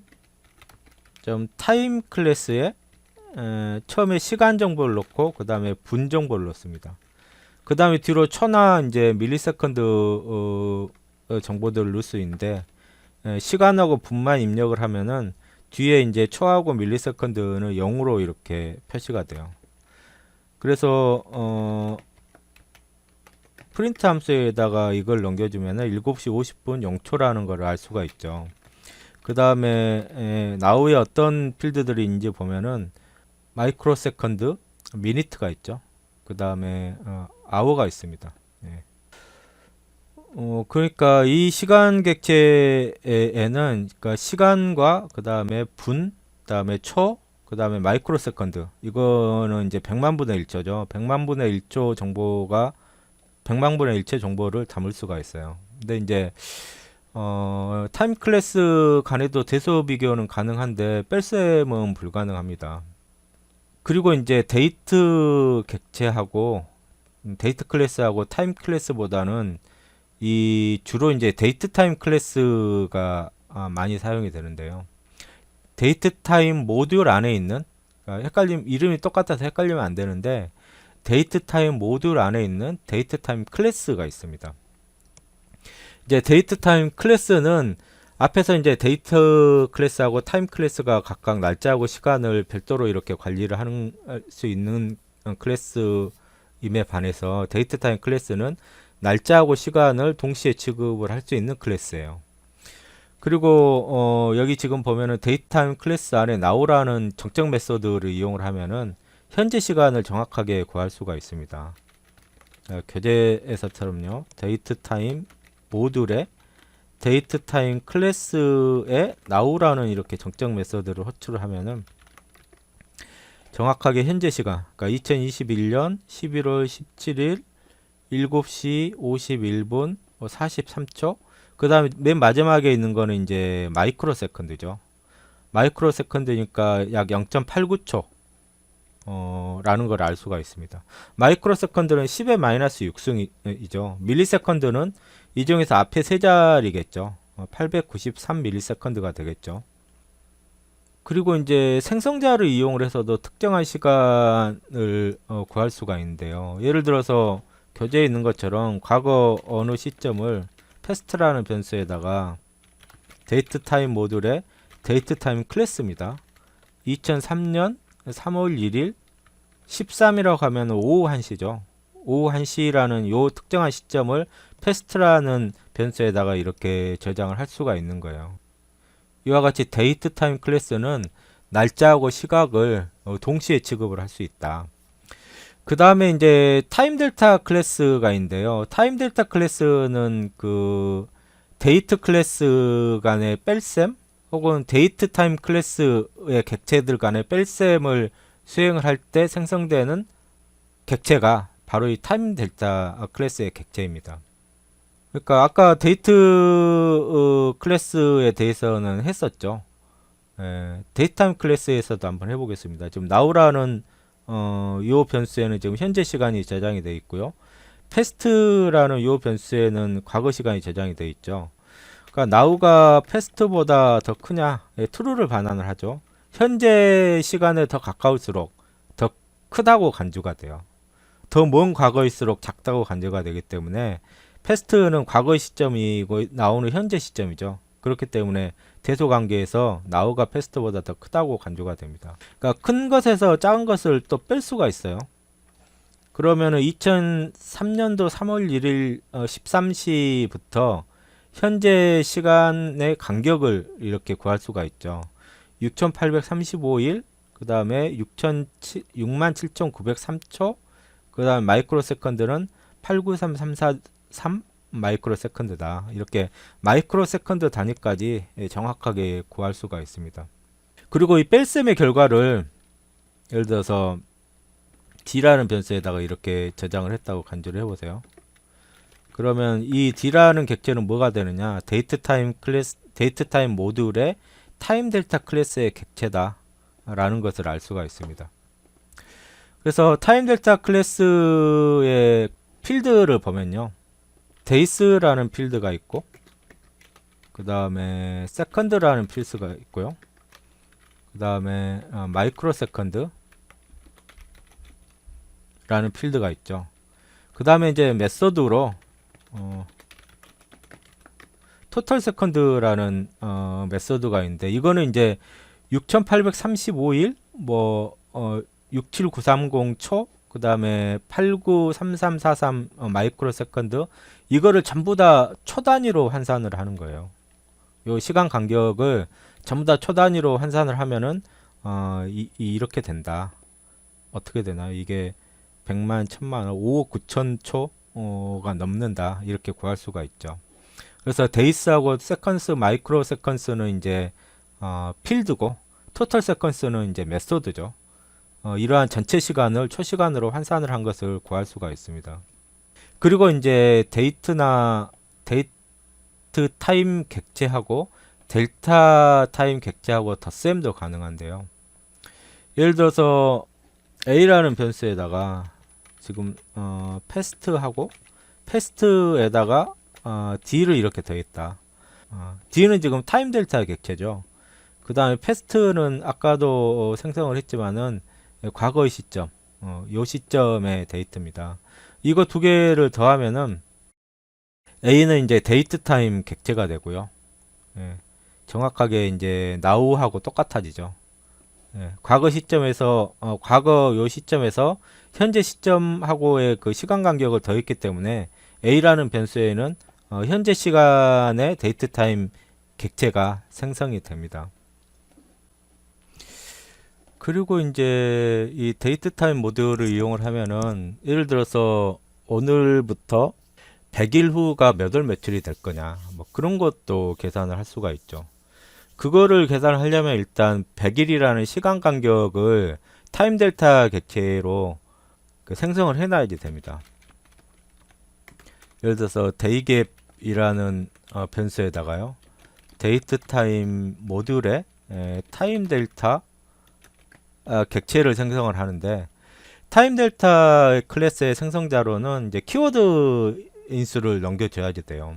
타임 클래스에 처음에 시간 정보를 넣고 그 다음에 분 정보를 넣습니다. 그 다음에 뒤로 초나 이제 밀리세컨드 정보들을 넣을 수 있는데 시간하고 분만 입력을 하면은 뒤에 이제 초하고 밀리세컨드는 0으로 이렇게 표시가 돼요. 그래서 프린트 함수에다가 이걸 넘겨주면은 7시 50분 0초라는 걸 알 수가 있죠. 그 다음에 now에 어떤 필드들이 있는지 보면은 마이크로 세컨드, 미니트가 있죠. 그 다음에 hour가 있습니다. 예. 그러니까 이 시간 객체에는 그러니까 시간과 그 다음에 분, 그 다음에 초, 그 다음에 마이크로 세컨드, 이거는 이제 100만 분의 1초죠. 100만 분의 1초 정보가 100만 분의 1체 정보를 담을 수가 있어요. 근데 이제 타임 클래스 간에도 대소 비교는 가능한데 뺄셈은 불가능합니다. 그리고 이제 데이트 객체하고 데이트 클래스하고 타임 클래스보다는 이 주로 이제 데이트 타임 클래스가 많이 사용이 되는데요. 데이트 타임 모듈 안에 있는, 그러니까 이름이 똑같아서 헷갈리면 안 되는데 데이트 타임 모듈 안에 있는 데이트 타임 클래스가 있습니다. 이제 데이트 타임 클래스는 앞에서 이제 데이트 클래스하고 타임 클래스가 각각 날짜하고 시간을 별도로 이렇게 관리를 하는 수 있는 클래스임에 반해서 데이트 타임 클래스는 날짜하고 시간을 동시에 취급을 할 수 있는 클래스예요. 그리고 여기 지금 보면은 데이트 타임 클래스 안에 now라는 정적 메소드를 이용을 하면은 현재 시간을 정확하게 구할 수가 있습니다. 자, 교재에서처럼요. 데이트 타임 모듈에 데이트 타임 클래스에 now라는 이렇게 정적 메소드를 호출을 하면은 정확하게 현재 시간, 그러니까 2021년 11월 17일 7시 51분 43초. 그 다음에 맨 마지막에 있는 거는 이제 마이크로 세컨드죠. 마이크로 세컨드니까 약 0.89초 라는 걸 알 수가 있습니다. 마이크로 세컨드는 10의 마이너스 6승이죠. 밀리세컨드는 이 중에서 앞에 세 자리겠죠. 893 밀리세컨드가 되겠죠. 그리고 이제 생성자를 이용을 해서도 특정한 시간을 구할 수가 있는데요. 예를 들어서 교재에 있는 것처럼 과거 어느 시점을 패스트라는 변수에다가 데이트 타임 모듈에 데이트 타임 클래스입니다. 2003년 3월 1일 13이라고 하면 오후 1시죠. 오후 1시라는 요 특정한 시점을 패스트라는 변수에다가 이렇게 저장을 할 수가 있는 거예요. 이와 같이 데이트 타임 클래스는 날짜하고 시각을 동시에 취급을 할 수 있다. 그 다음에 이제 타임 델타 클래스가 있는데요. 타임 델타 클래스는 그 데이트 클래스 간의 뺄셈 혹은 데이트 타임 클래스의 객체들 간의 뺄셈을 수행을 할 때 생성되는 객체가 바로 이 타임 델타 클래스의 객체입니다. 그러니까 아까 데이트 클래스에 대해서는 했었죠. 데이트 타임 클래스에서도 한번 해보겠습니다. 지금 now라는 요 변수에는 지금 현재 시간이 저장이 되어 있고요. past라는 요 변수에는 과거 시간이 저장이 되어 있죠. 그러니까 now가 past보다 더 크냐? true를 반환을 하죠. 현재 시간에 더 가까울수록 더 크다고 간주가 돼요. 더 먼 과거일수록 작다고 간주가 되기 때문에 past는 과거의 시점이고 now는 현재 시점이죠. 그렇기 때문에 대소 관계에서 now가 past보다 더 크다고 간주가 됩니다. 그러니까 큰 것에서 작은 것을 또 뺄 수가 있어요. 그러면은 2003년도 3월 1일 13시부터 현재 시간의 간격을 이렇게 구할 수가 있죠. 6835일, 그 다음에 67,903초, 그 다음에 마이크로 세컨드는 893343 마이크로 세컨드다. 이렇게 마이크로 세컨드 단위까지 정확하게 구할 수가 있습니다. 그리고 이 뺄셈의 결과를 예를 들어서 d라는 변수에다가 이렇게 저장을 했다고 간주를 해보세요. 그러면 이 d라는 객체는 뭐가 되느냐? 데이트 타임 모듈의 타임 델타 클래스의 객체다 라는 것을 알 수가 있습니다. 그래서 타임 델타 클래스의 필드를 보면요, 데이스라는 필드가 있고, 그 다음에 세컨드라는 필드가 있고요, 그 다음에 마이크로 세컨드 라는 필드가 있죠. 그 다음에 이제 메소드로 토탈 세컨드라는 메소드가 있는데, 이거는 이제 6835일 67930초, 그 다음에 893343 마이크로 세컨드, 이거를 전부 다 초 단위로 환산을 하는 거예요. 요 시간 간격을 전부 다 초 단위로 환산을 하면은 이렇게 된다. 어떻게 되나? 이게 100만, 1000만, 5억 9천 초가 넘는다. 이렇게 구할 수가 있죠. 그래서 데이스하고 세컨스, 마이크로 세컨스는 이제 필드고, 토탈 세컨스는 이제 메소드죠. 이러한 전체 시간을 초시간으로 환산을 한 것을 구할 수가 있습니다. 그리고 이제 데이트 타임 객체하고 델타 타임 객체하고 덧셈도 가능한데요. 예를 들어서 a라는 변수에다가 지금 패스트하고 패스트에다가 d를 이렇게 더했다. d는 지금 타임 델타 객체죠. 그 다음에 패스트는 아까도 생성을 했지만은 과거의 시점, 요 시점의 데이트입니다. 이거 두 개를 더하면은 a는 이제 데이트 타임 객체가 되고요. 예. 정확하게 이제 now하고 똑같아지죠. 예, 과거 시점에서 과거 요 시점에서 현재 시점하고의 그 시간 간격을 더했기 때문에 a라는 변수에는 현재 시간의 데이트 타임 객체가 생성이 됩니다. 그리고 이제 이 데이트 타임 모듈을 이용을 하면은 예를 들어서 오늘부터 100일 후가 몇 월 며칠이 될 거냐 뭐 그런 것도 계산을 할 수가 있죠. 그거를 계산하려면 일단 100일이라는 시간 간격을 타임 델타 객체로 그 생성을 해놔야지 됩니다. 예를 들어서 데이갭이라는 변수에다가요 데이트 타임 모듈에 타임 델타 객체를 생성을 하는데 타임 델타 클래스의 생성자로는 이제 키워드 인수를 넘겨줘야지 돼요.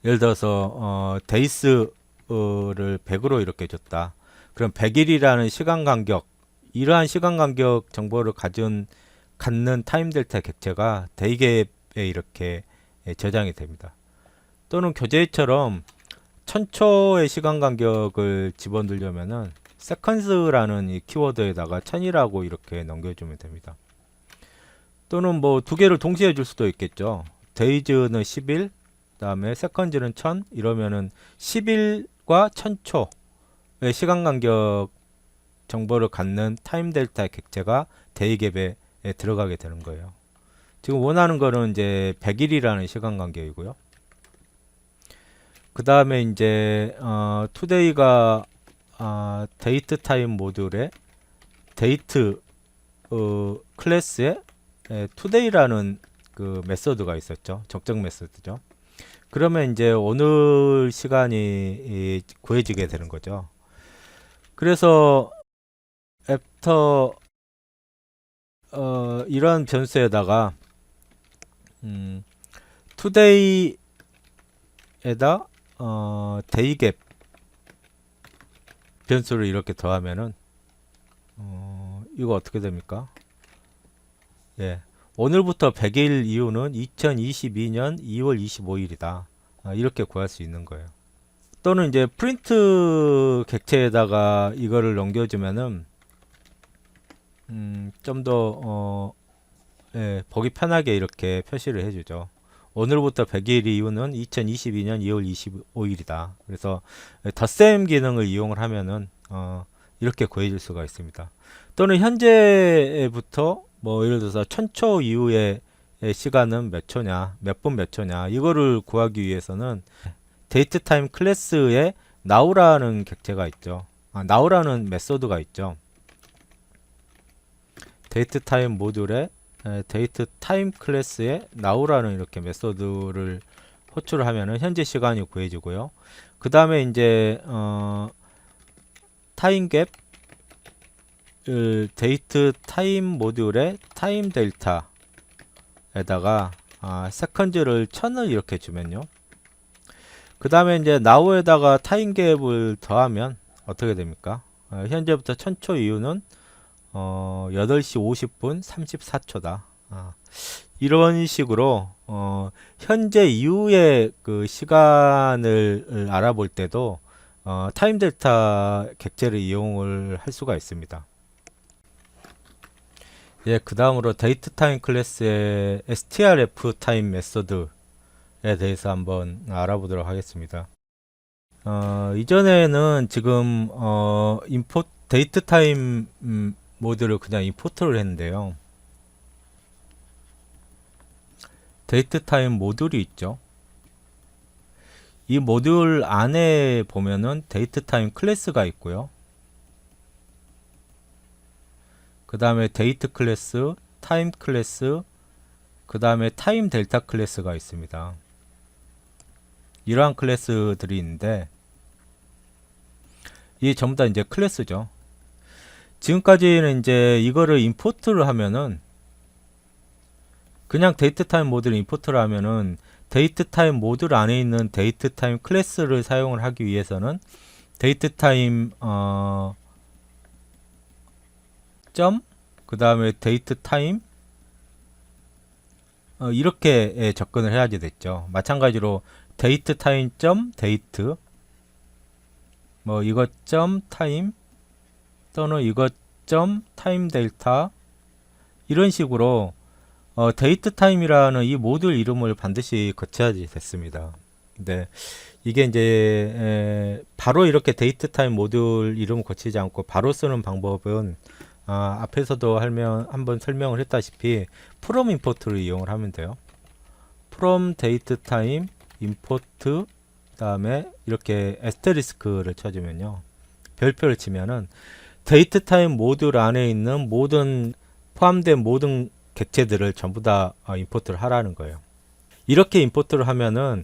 예를 들어서 데이스를 100으로 이렇게 줬다. 그럼 100일이라는 시간 간격, 이러한 시간 간격 정보를 갖는 타임 델타 객체가 데이갭에 이렇게 저장이 됩니다. 또는 교재처럼 1000초의 시간 간격을 집어넣으려면은 seconds라는 이 키워드에다가 1000이라고 이렇게 넘겨주면 됩니다. 또는 뭐 두 개를 동시에 줄 수도 있겠죠. days는 10일, 그다음에 seconds는 1000 이러면은 10일과 1000초의 시간 간격 정보를 갖는 타임 델타 객체가 데이갭에 들어가게 되는 거예요. 지금 원하는 거는 이제 100일이라는 시간 간격이고요. 그 다음에 이제 today가 데이트 타임 모듈에 데이트 클래스에 today라는 그 메소드가 있었죠. 적정 메소드죠. 그러면 이제 오늘 시간이 구해지게 되는 거죠. 그래서 after 이런 변수에다가 today에다 데이갭 변수를 이렇게 더하면은 이거 어떻게 됩니까? 예, 오늘부터 100일 이후는 2022년 2월 25일이다. 이렇게 구할 수 있는 거예요. 또는 이제 프린트 객체에다가 이거를 넘겨주면은 좀 더 예, 보기 편하게 이렇게 표시를 해주죠. 오늘부터 100일 이후는 2022년 2월 25일이다. 그래서 덧셈 기능을 이용을 하면은 이렇게 구해줄 수가 있습니다. 또는 현재부터 뭐 예를 들어서 1000초 이후의 시간은 몇 초냐, 몇 분 몇 초냐 이거를 구하기 위해서는 데이트 타임 클래스에 now라는 객체가 있죠. now라는 메소드가 있죠. 데이트 타임 모듈에 데이트 타임 클래스에 now라는 이렇게 메소드를 호출을 하면은 현재 시간이 구해지고요. 그 다음에 이제 타임갭 데이트 타임 모듈에 타임 델타에다가 세컨즈를 1000을 이렇게 주면요. 그 다음에 이제 now에다가 타임갭을 더하면 어떻게 됩니까? 현재부터 1000초 이후는 8시 50분 34초다. 이런 식으로 현재 이후의 그 시간을 알아볼 때도 타임 델타 객체를 이용을 할 수가 있습니다. 예, 그 다음으로 데이트 타임 클래스의 strf 타임 메소드에 대해서 한번 알아보도록 하겠습니다. 이전에는 지금 데이트 타임 모듈을 그냥 임포트를 했는데요. 데이트 타임 모듈이 있죠. 이 모듈 안에 보면은 데이트 타임 클래스가 있고요. 그 다음에 데이트 클래스, 타임 클래스, 그 다음에 타임 델타 클래스가 있습니다. 이러한 클래스들이 있는데 이게 전부 다 이제 클래스죠. 지금까지는 이제 이거를 임포트를 하면은 그냥 데이트 타임 모듈을 임포트를 하면은 데이트 타임 모듈 안에 있는 데이트 타임 클래스를 사용을 하기 위해서는 데이트 타임 점 그 다음에 데이트 타임 이렇게 접근을 해야지 됐죠. 마찬가지로 데이트 타임 점 데이트 뭐 이것 점 타임 또는 이것 점 타임 델타 이런 식으로 데이트 타임이라는 이 모듈 이름을 반드시 거쳐야지 됐습니다. 근데 이게 이제 바로 이렇게 데이트 타임 모듈 이름을 거치지 않고 바로 쓰는 방법은 앞에서도 한번 설명을 했다시피 from import를 이용을 하면 돼요. from date time import 다음에 이렇게 에스테리스크를 쳐주면요, 별표를 치면은 데이트 타임 모듈 안에 있는 포함된 모든 객체들을 전부 다 임포트를 하라는 거예요. 이렇게 임포트를 하면은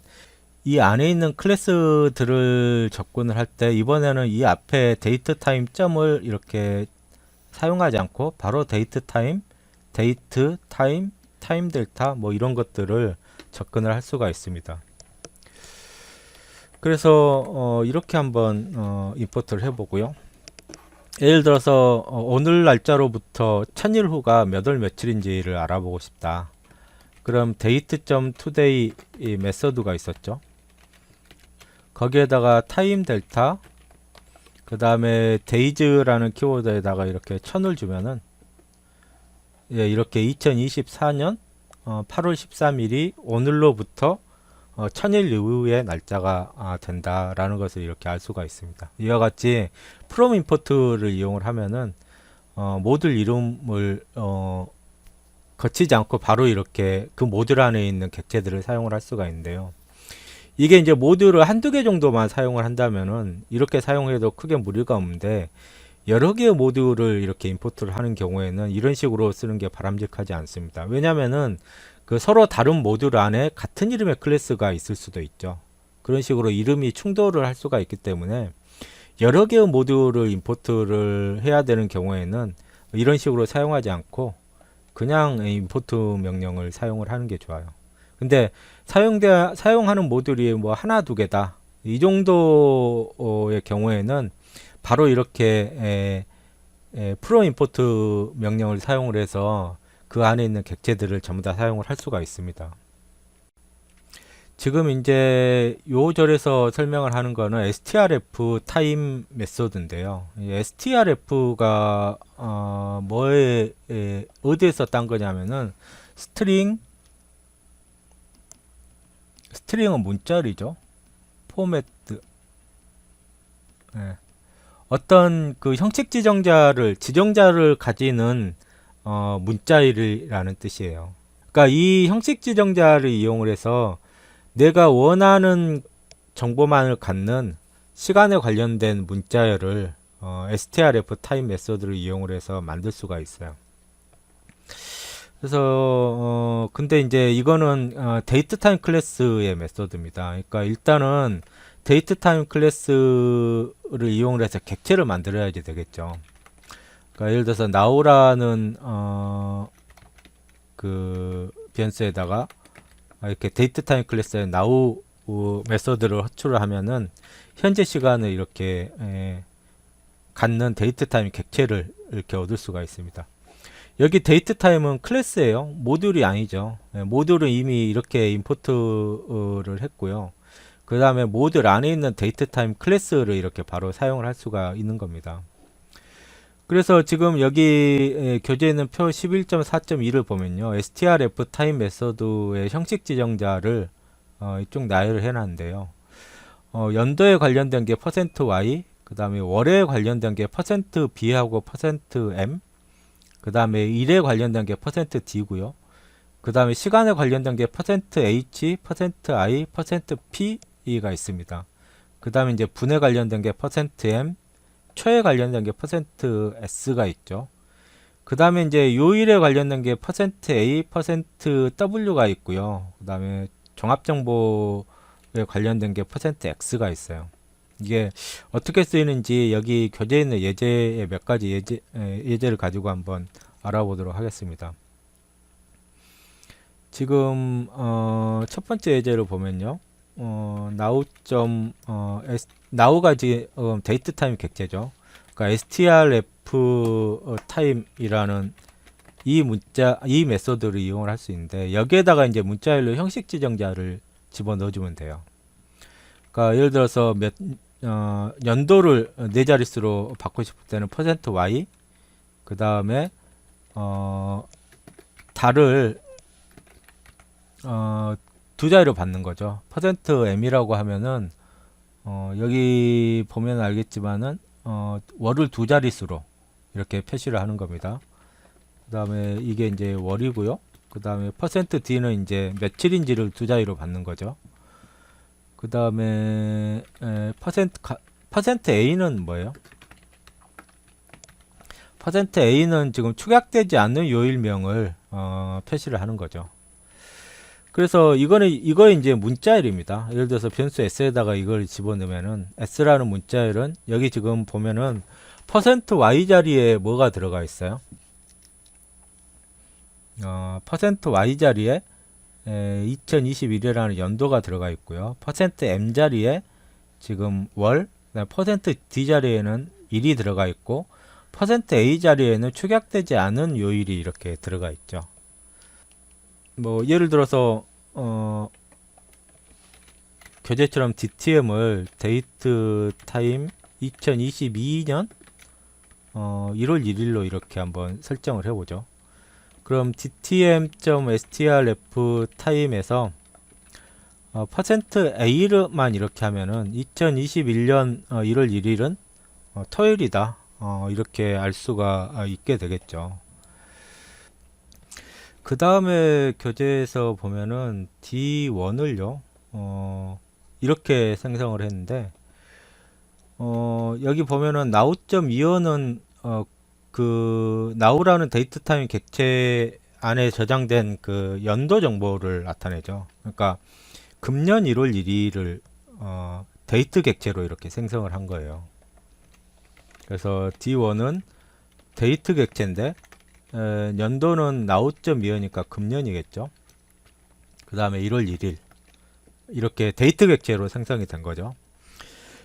이 안에 있는 클래스들을 접근을 할 때 이번에는 이 앞에 데이트 타임 점을 이렇게 사용하지 않고 바로 데이트 타임, 타임 델타 뭐 이런 것들을 접근을 할 수가 있습니다. 그래서 이렇게 한번 임포트를 해보고요. 예를 들어서 오늘 날짜로부터 1000일 후가 몇 월 며칠인지를 알아보고 싶다. 그럼 date.today 메서드가 있었죠. 거기에다가 타임 델타 그 다음에 days라는 키워드에다가 이렇게 1000을 주면은 이렇게 2024년 8월 13일이 오늘로부터 1000일 이후의 날짜가 된다라는 것을 이렇게 알 수가 있습니다. 이와 같이 from import를 이용을 하면은 모듈 이름을 거치지 않고 바로 이렇게 그 모듈 안에 있는 객체들을 사용을 할 수가 있는데요. 이게 이제 모듈을 한두 개 정도만 사용을 한다면은 이렇게 사용해도 크게 무리가 없는데 여러 개의 모듈을 이렇게 임포트를 하는 경우에는 이런 식으로 쓰는 게 바람직하지 않습니다. 왜냐면은 그 서로 다른 모듈 안에 같은 이름의 클래스가 있을 수도 있죠. 그런 식으로 이름이 충돌을 할 수가 있기 때문에 여러 개의 모듈을 임포트를 해야 되는 경우에는 이런 식으로 사용하지 않고 그냥 임포트 명령을 사용을 하는 게 좋아요. 근데 사용하는 모듈이 뭐 하나 두 개다 이 정도의 경우에는 바로 이렇게 프로 임포트 명령을 사용을 해서 그 안에 있는 객체들을 전부 다 사용을 할 수가 있습니다. 지금 이제 요 절에서 설명을 하는 거는 strf 타임 메소드인데요. strf가 어디에서 딴 거냐면은 스트링은 문자리죠. 포매트. 어떤 그 형식 지정자를 가지는 문자리라는 뜻이에요. 그러니까 이 형식 지정자를 이용을 해서 내가 원하는 정보만을 갖는 시간에 관련된 문자열을 strf 타임 메소드를 이용을 해서 만들 수가 있어요. 그래서 근데 이제 이거는 데이트 타임 클래스의 메소드입니다. 그러니까 일단은 데이트 타임 클래스를 이용을 해서 객체를 만들어야지 되겠죠. 그러니까 예를 들어서 now라는 그 변수에다가 이렇게 데이트 타임 클래스에 now 메소드를 호출을 하면은 현재 시간을 이렇게 갖는 데이트 타임 객체를 이렇게 얻을 수가 있습니다. 여기 데이트 타임은 클래스예요. 모듈이 아니죠. 모듈은 이미 이렇게 임포트를 했고요. 그 다음에 모듈 안에 있는 데이트 타임 클래스를 이렇게 바로 사용을 할 수가 있는 겁니다. 그래서 지금 여기 교재에 있는 표 11.4.2를 보면요, strf 타임 메소드의 형식 지정자를 이쪽 나열을 해놨는데요. 연도에 관련된 게 %y, 그 다음에 월에 관련된 게 %b하고 %m, 그 다음에 일에 관련된 게 %d고요. 그 다음에 시간에 관련된 게 %h, %i, %p가 있습니다. 그 다음에 이제 분에 관련된 게 %m, 초에 관련된 게 %s가 있죠. 그 다음에 이제 요일에 관련된 게 %a, %w가 있고요. 그 다음에 종합정보에 관련된 게 %x가 있어요. 이게 어떻게 쓰이는지 여기 교재에 있는 예제의 몇 가지 예제를 가지고 한번 알아보도록 하겠습니다. 지금 첫 번째 예제를 보면요, now가 지금 데이트 타임 객체죠. 그러니까 strf 타임이라는 이 메소드를 이용을 할 수 있는데, 여기에다가 이제 문자열로 형식 지정자를 집어 넣어주면 돼요. 그러니까 예를 들어서 연도를 네 자릿수로 받고 싶을 때는 %y, 그 다음에 달을 두 자리로 받는 거죠. %m이라고 하면은 여기 보면 알겠지만은 월을 두 자릿수로 이렇게 표시를 하는 겁니다. 그 다음에 이게 이제 월이고요. 그 다음에 %d는 이제 며칠인지를 두 자리로 받는 거죠. 그 다음에 %a는 뭐예요? %a는 지금 축약되지 않는 요일명을 표시를 하는 거죠. 그래서 이거 이제 문자열입니다. 예를 들어서 변수 s에다가 이걸 집어넣으면은 s라는 문자열은 여기 지금 보면은 %y 자리에 뭐가 들어가 있어요? %y 자리에 2021이라는 연도가 들어가 있고요. %m 자리에 지금 월, %d 자리에는 일이 들어가 있고 %a 자리에는 축약되지 않은 요일이 이렇게 들어가 있죠. 뭐 예를 들어서 교재처럼 DTM을 데이트 타임 2022년 1월 1일로 이렇게 한번 설정을 해보죠. 그럼 dtm.strf 타임에서 %a만 이렇게 하면은 2021년 1월 1일은 토요일이다. 이렇게 알 수가 있게 되겠죠. 그 다음에 교재에서 보면은 D1을요, 이렇게 생성을 했는데, 여기 보면은 now.2어는 그 now라는 데이트 타임 객체 안에 저장된 그 연도 정보를 나타내죠. 그러니까 금년 1월 1일을 데이트 객체로 이렇게 생성을 한 거예요. 그래서 D1은 데이트 객체인데 연도는 now.2어니까 금년이겠죠. 그 다음에 1월 1일 이렇게 데이트 객체로 생성이 된 거죠.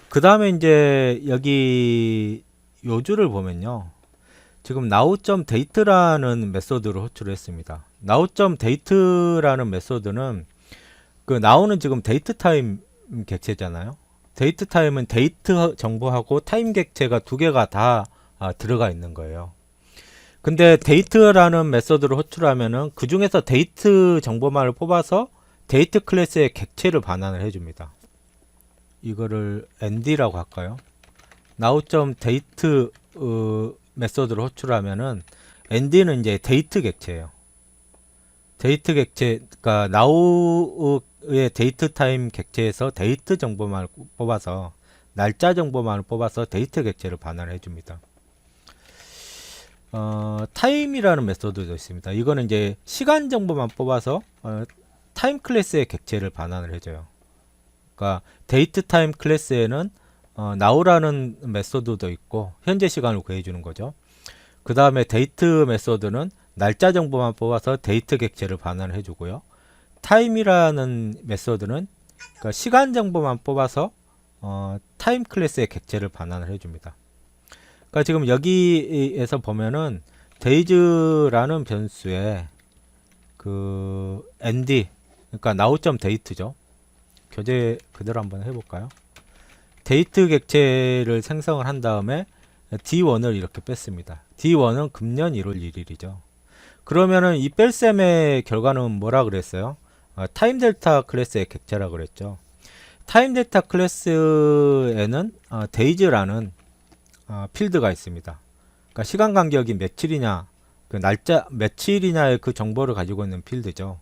그 다음에 이제 여기 요주를 보면요, 지금 now.date라는 메소드를 호출을 했습니다. now.date라는 메소드는 그 now는 지금 데이트 타임 객체잖아요. 데이트 타임은 데이트 정보하고 타임 객체가 두 개가 다 들어가 있는 거예요. 근데 데이트라는 메소드를 호출하면은 그 중에서 데이트 정보만을 뽑아서 데이트 클래스의 객체를 반환을 해줍니다. 이거를 nd라고 할까요? now.date 메소드를 호출하면은 nd는 이제 데이트 객체예요. 데이트 객체, 그러니까 now의 데이트 타임 객체에서 데이트 정보만을 뽑아서 날짜 정보만을 뽑아서 데이트 객체를 반환을 해줍니다. 타임이라는 메소드도 있습니다. 이거는 이제 시간 정보만 뽑아서 타임 클래스의 객체를 반환을 해줘요. 그러니까 데이트 타임 클래스에는 now라는 메소드도 있고 현재 시간을 구해주는 거죠. 그 다음에 데이트 메소드는 날짜 정보만 뽑아서 데이트 객체를 반환을 해주고요. 타임이라는 메소드는 그러니까 시간 정보만 뽑아서 타임 클래스의 객체를 반환을 해줍니다. 그러니까 지금 여기에서 보면은 days라는 변수에 그 nd, 그러니까 now.date죠. 교재 그대로 한번 해볼까요? 데이트 객체를 생성을 한 다음에 D1을 이렇게 뺐습니다. D1은 금년 1월 1일이죠. 그러면은 이 뺄셈의 결과는 뭐라 그랬어요? 타임 델타 클래스의 객체라 그랬죠. 타임 델타 클래스에는 days라는 필드가 있습니다. 그러니까 시간 간격이 며칠이냐, 그 날짜 며칠이냐의 그 정보를 가지고 있는 필드죠.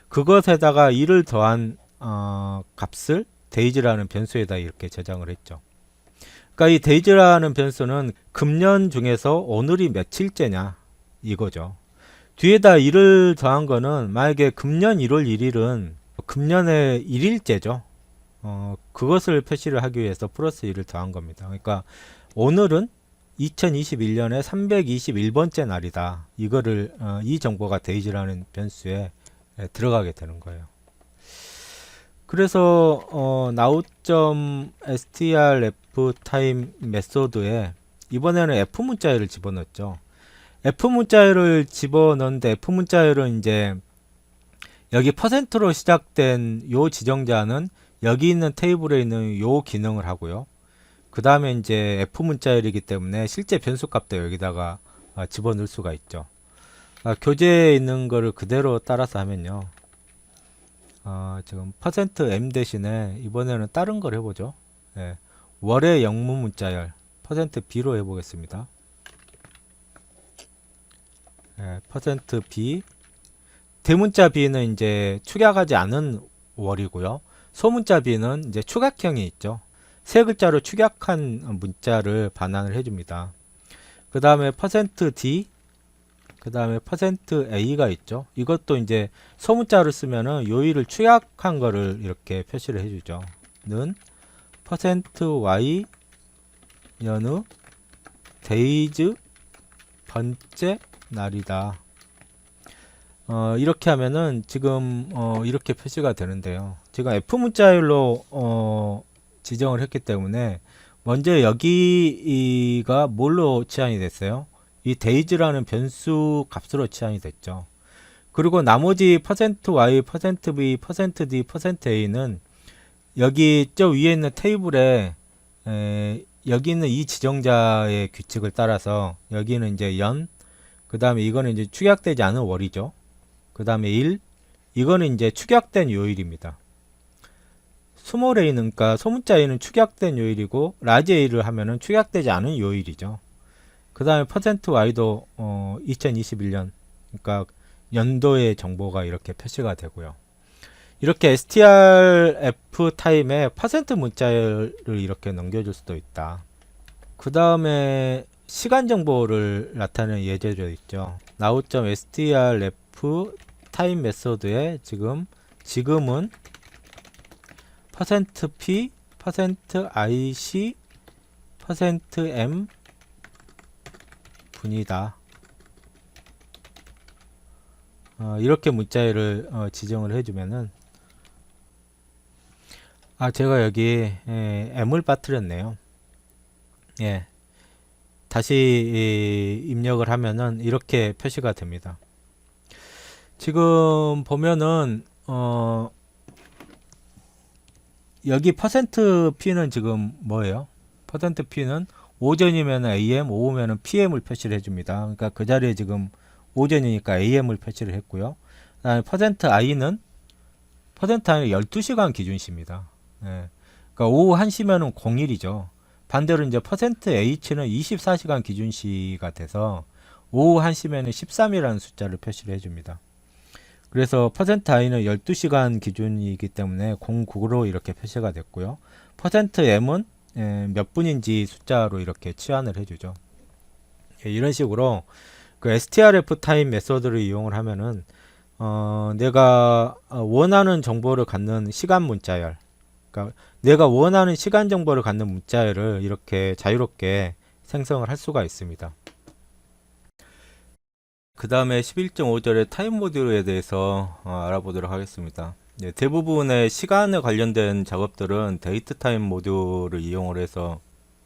그것에다가 1을 더한 값을 days라는 변수에다 이렇게 저장을 했죠. 그러니까 이 days라는 변수는 금년 중에서 오늘이 며칠째냐 이거죠. 뒤에다 1을 더한 거는 만약에 금년 1월 1일은 금년의 1일째죠. 그것을 표시를 하기 위해서 플러스 1을 더한 겁니다. 그러니까 오늘은 2021년에 321번째 날이다. 이거를 이 정보가 days라는 변수에 들어가게 되는 거예요. 그래서 now.strf 타임 메소드에 이번에는 f 문자열을 집어넣었죠. f 문자열을 집어넣는데 f 문자열은 이제 여기 %로 시작된 요 지정자는 여기 있는 테이블에 있는 요 기능을 하고요. 그 다음에 이제 F 문자열이기 때문에 실제 변수값도 여기다가 집어넣을 수가 있죠. 교재에 있는 거를 그대로 따라서 하면요. 지금 %m 대신에 이번에는 다른 걸 해보죠. 예, 월의 영문 문자열 %b로 해보겠습니다. 예, %b 대문자 b는 이제 축약하지 않은 월이고요. 소문자 b는 이제 축약형이 있죠. 세 글자로 축약한 문자를 반환을 해줍니다. 그 다음에 %d, 그 다음에 %a가 있죠. 이것도 이제 소문자로 쓰면은 요일을 축약한 거를 이렇게 표시를 해주죠. 는 %y 여느 데이즈 번째 날이다. 이렇게 하면은 지금 이렇게 표시가 되는데요. 제가 F 문자열로 지정을 했기 때문에 먼저 여기가 뭘로 치환이 됐어요? 이 데이즈라는 변수 값으로 치환이 됐죠. 그리고 나머지 %y, %b, %d, %a는 여기 저 위에 있는 테이블에 여기 있는 이 지정자의 규칙을 따라서 여기는 이제 연, 그 다음에 이거는 이제 축약되지 않은 월이죠. 그 다음에 1, 이거는 이제 축약된 요일입니다. 스몰 a는, 그러니까 소문자 a는 축약된 요일이고 라지 a를 하면은 축약되지 않은 요일이죠. 그 다음에 %y도 2021년, 그러니까 연도의 정보가 이렇게 표시가 되고요. 이렇게 strf 타임에 % 문자를 이렇게 넘겨줄 수도 있다. 그 다음에 시간 정보를 나타내는 예제도 있죠. now.strf 타임 메소드에 지금은 %p, %ic, %m 분이다. 이렇게 문자열을 지정을 해주면은 제가 여기 m을 빠뜨렸네요. 예, 다시 입력을 하면은 이렇게 표시가 됩니다. 지금 보면은 여기 %p는 지금 뭐예요? %p는 오전이면 AM, 오후면 PM을 표시를 해줍니다. 그러니까 그 자리에 지금 오전이니까 AM을 표시를 했고요. 그다음에 %i는 12시간 기준시입니다. 예. 그러니까 오후 1시면은 01이죠. 반대로 이제 %h는 24시간 기준시가 돼서 오후 1시면은 13이라는 숫자를 표시를 해줍니다. 그래서 %i는 12시간 기준이기 때문에 09로 이렇게 표시가 됐고요. %m은 몇 분인지 숫자로 이렇게 치환을 해주죠. 이런 식으로 그 strf 타임 메소드를 이용을 하면은 내가 원하는 정보를 갖는 시간 문자열, 그러니까 내가 원하는 시간 정보를 갖는 문자열을 이렇게 자유롭게 생성을 할 수가 있습니다. 그 다음에 11.5절의 타임 모듈에 대해서 알아보도록 하겠습니다. 대부분의 시간에 관련된 작업들은 데이트 타임 모듈을 이용을 해서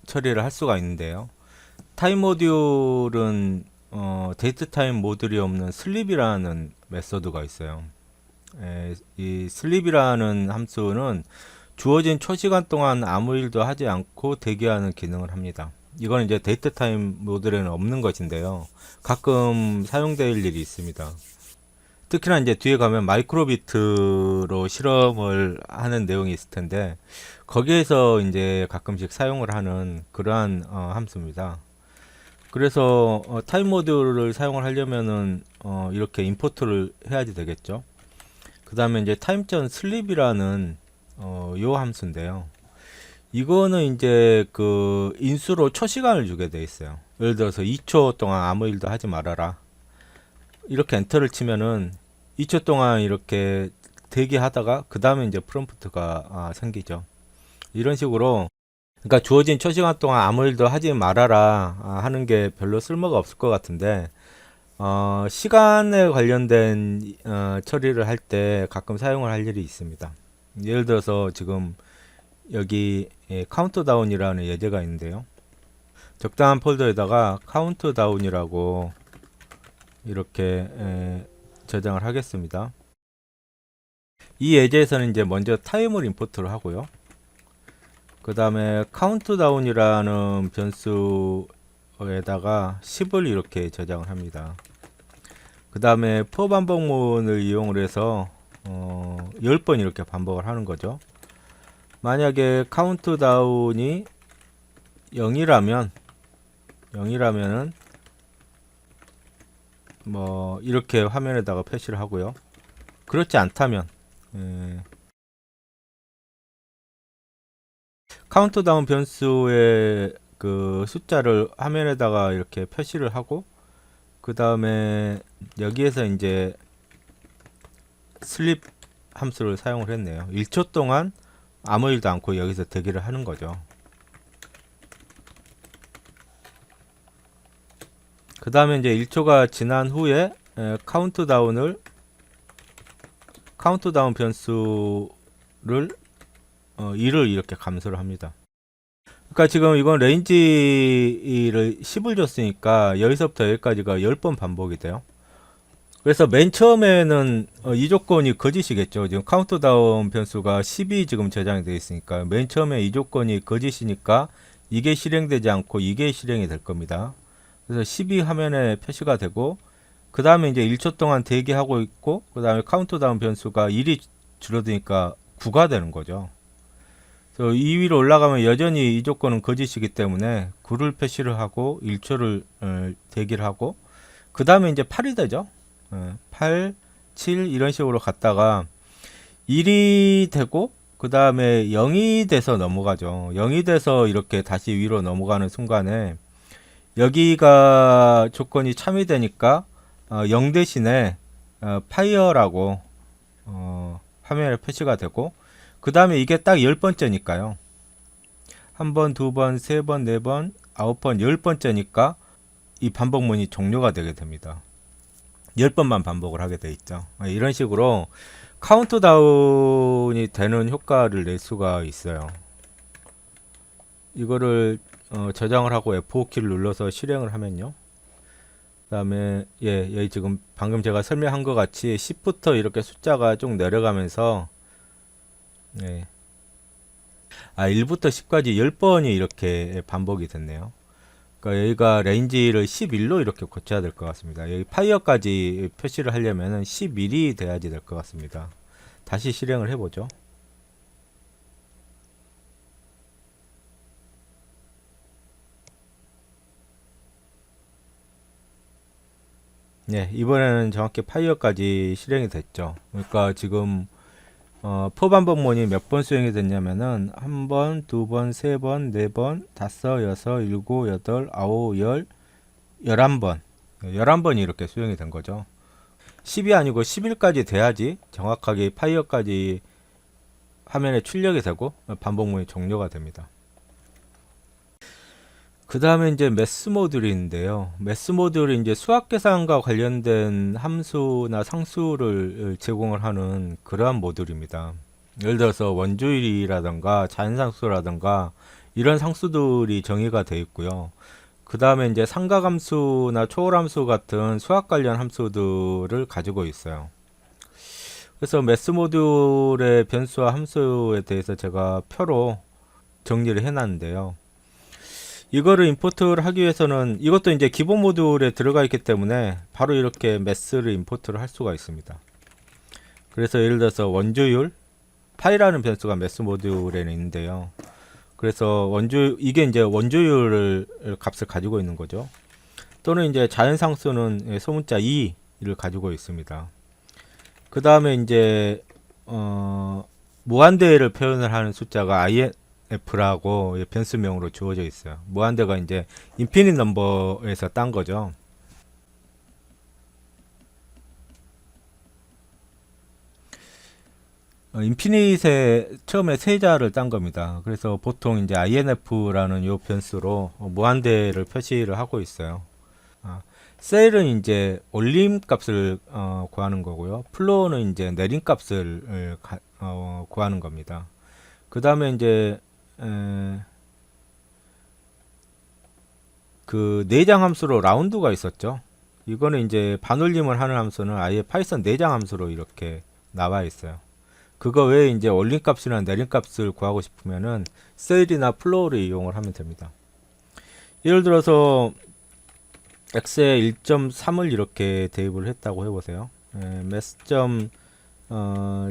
처리를 할 수가 있는데요. 타임 모듈은 데이트 타임 모듈이 없는 슬립이라는 메소드가 있어요. 이 슬립이라는 함수는 주어진 초시간 동안 아무 일도 하지 않고 대기하는 기능을 합니다. 이건 이제 데이트 타임 모듈에는 없는 것인데요. 가끔 사용될 일이 있습니다. 특히나 이제 뒤에 가면 마이크로비트로 실험을 하는 내용이 있을 텐데 거기에서 이제 가끔씩 사용을 하는 그러한 함수입니다. 그래서 타임 모듈을 사용을 하려면은 이렇게 임포트를 해야지 되겠죠. 그 다음에 이제 타임.슬립이라는 요 함수인데요. 이거는 이제 그 인수로 초시간을 주게 돼 있어요. 예를 들어서 2초 동안 아무 일도 하지 말아라. 이렇게 엔터를 치면은 2초 동안 이렇게 대기하다가 그 다음에 이제 프롬프트가 생기죠. 이런 식으로 그러니까 주어진 초시간 동안 아무 일도 하지 말아라 하는 게 별로 쓸모가 없을 것 같은데 시간에 관련된 처리를 할 때 가끔 사용을 할 일이 있습니다. 예를 들어서 지금 여기 카운트다운이라는 예제가 있는데요. 적당한 폴더에다가 카운트다운이라고 이렇게 저장을 하겠습니다. 이 예제에서는 이제 먼저 타임을 임포트를 하고요. 그 다음에 카운트다운이라는 변수에다가 10을 이렇게 저장을 합니다. 그 다음에 for 반복문을 이용을 해서 10번 이렇게 반복을 하는 거죠. 만약에 카운트다운이 0이라면은 뭐 이렇게 화면에다가 표시를 하고요. 그렇지 않다면 카운트다운 변수의 그 숫자를 화면에다가 이렇게 표시를 하고, 그 다음에 여기에서 이제 슬립 함수를 사용을 했네요. 1초 동안 아무 일도 않고 여기서 대기를 하는 거죠. 그 다음에 이제 1초가 지난 후에 카운트다운 변수를 2를 이렇게 감소를 합니다. 그러니까 지금 이건 레인지를 10을 줬으니까 여기서부터 여기까지가 10번 반복이 돼요. 그래서 맨 처음에는 이 조건이 거짓이겠죠. 지금 카운트다운 변수가 10이 지금 저장이 되어 있으니까 맨 처음에 이 조건이 거짓이니까 이게 실행되지 않고 이게 실행이 될 겁니다. 그래서 10이 화면에 표시가 되고, 그 다음에 이제 1초 동안 대기하고 있고, 그 다음에 카운트다운 변수가 1이 줄어드니까 9가 되는 거죠. 그래서 2 위로 올라가면 여전히 이 조건은 거짓이기 때문에 9를 표시를 하고 1초를 대기를 하고, 그 다음에 이제 8이 되죠. 8, 7 이런 식으로 갔다가 1이 되고, 그 다음에 0이 돼서 넘어가죠. 0이 돼서 이렇게 다시 위로 넘어가는 순간에 여기가 조건이 참이 되니까 0 대신에 파이어라고 화면에 표시가 되고, 그 다음에 이게 딱 10번째니까요. 한 번, 두 번, 세 번, 네 번, 9번, 10번째니까 이 반복문이 종료가 되게 됩니다. 10번만 반복을 하게 돼 있죠. 이런 식으로 카운트다운이 되는 효과를 낼 수가 있어요. 이거를 저장을 하고 F5키를 눌러서 실행을 하면요. 그 다음에 여기 지금 방금 제가 설명한 것 같이 10부터 이렇게 숫자가 쭉 내려가면서 1부터 10까지 10번이 이렇게 반복이 됐네요. 그러니까 여기가 레인지를 11로 이렇게 고쳐야 될 것 같습니다. 여기 파이어까지 표시를 하려면 11이 돼야지 될 것 같습니다. 다시 실행을 해보죠. 이번에는 정확히 파이어까지 실행이 됐죠. 그러니까 지금 포 반복문이 몇 번 수행이 됐냐면은 한 번, 두 번, 세 번, 네 번, 다섯, 여섯, 일곱, 여덟, 아홉, 열, 11번. 11번이 이렇게 수행이 된 거죠. 10이 아니고 11까지 돼야지 정확하게 파이어까지 화면에 출력이 되고 반복문이 종료가 됩니다. 그 다음에 이제 매스 모듈이 있는데요. 매스 모듈이 이제 수학 계산과 관련된 함수나 상수를 제공을 하는 그러한 모듈입니다. 예를 들어서 원주율이라든가 자연상수라든가 이런 상수들이 정의가 되어 있고요. 그 다음에 이제 삼각함수나 초월함수 같은 수학 관련 함수들을 가지고 있어요. 그래서 매스 모듈의 변수와 함수에 대해서 제가 표로 정리를 해놨는데요. 이거를 임포트를 하기 위해서는 이것도 이제 기본 모듈에 들어가 있기 때문에 바로 이렇게 매스를 임포트를 할 수가 있습니다. 그래서 예를 들어서 원주율 파이라는 변수가 매스 모듈에는 있는데요. 그래서 이게 이제 원주율을 값을 가지고 있는 거죠. 또는 이제 자연상수는 소문자 2를 가지고 있습니다. 그 다음에 이제 무한대를 표현을 하는 숫자가 INF라고 변수명으로 주어져 있어요. 무한대가 이제 인피니트 넘버에서 딴 거죠. 인피니트에 처음에 세자를 딴 겁니다. 그래서 보통 이제 INF라는 요 변수로 무한대를 표시를 하고 있어요. 셀은 이제 올림 값을 구하는 거고요. 플로어는 이제 내림 값을 구하는 겁니다. 그 다음에 이제 그 내장 함수로 라운드가 있었죠. 이거는 이제 반올림을 하는 함수는 아예 파이썬 내장 함수로 이렇게 나와 있어요. 그거 외에 이제 올린 값이나 내린 값을 구하고 싶으면은 세일이나 플로우를 이용을 하면 됩니다. 예를 들어서 x에 1.3을 이렇게 대입을 했다고 해보세요. 매스점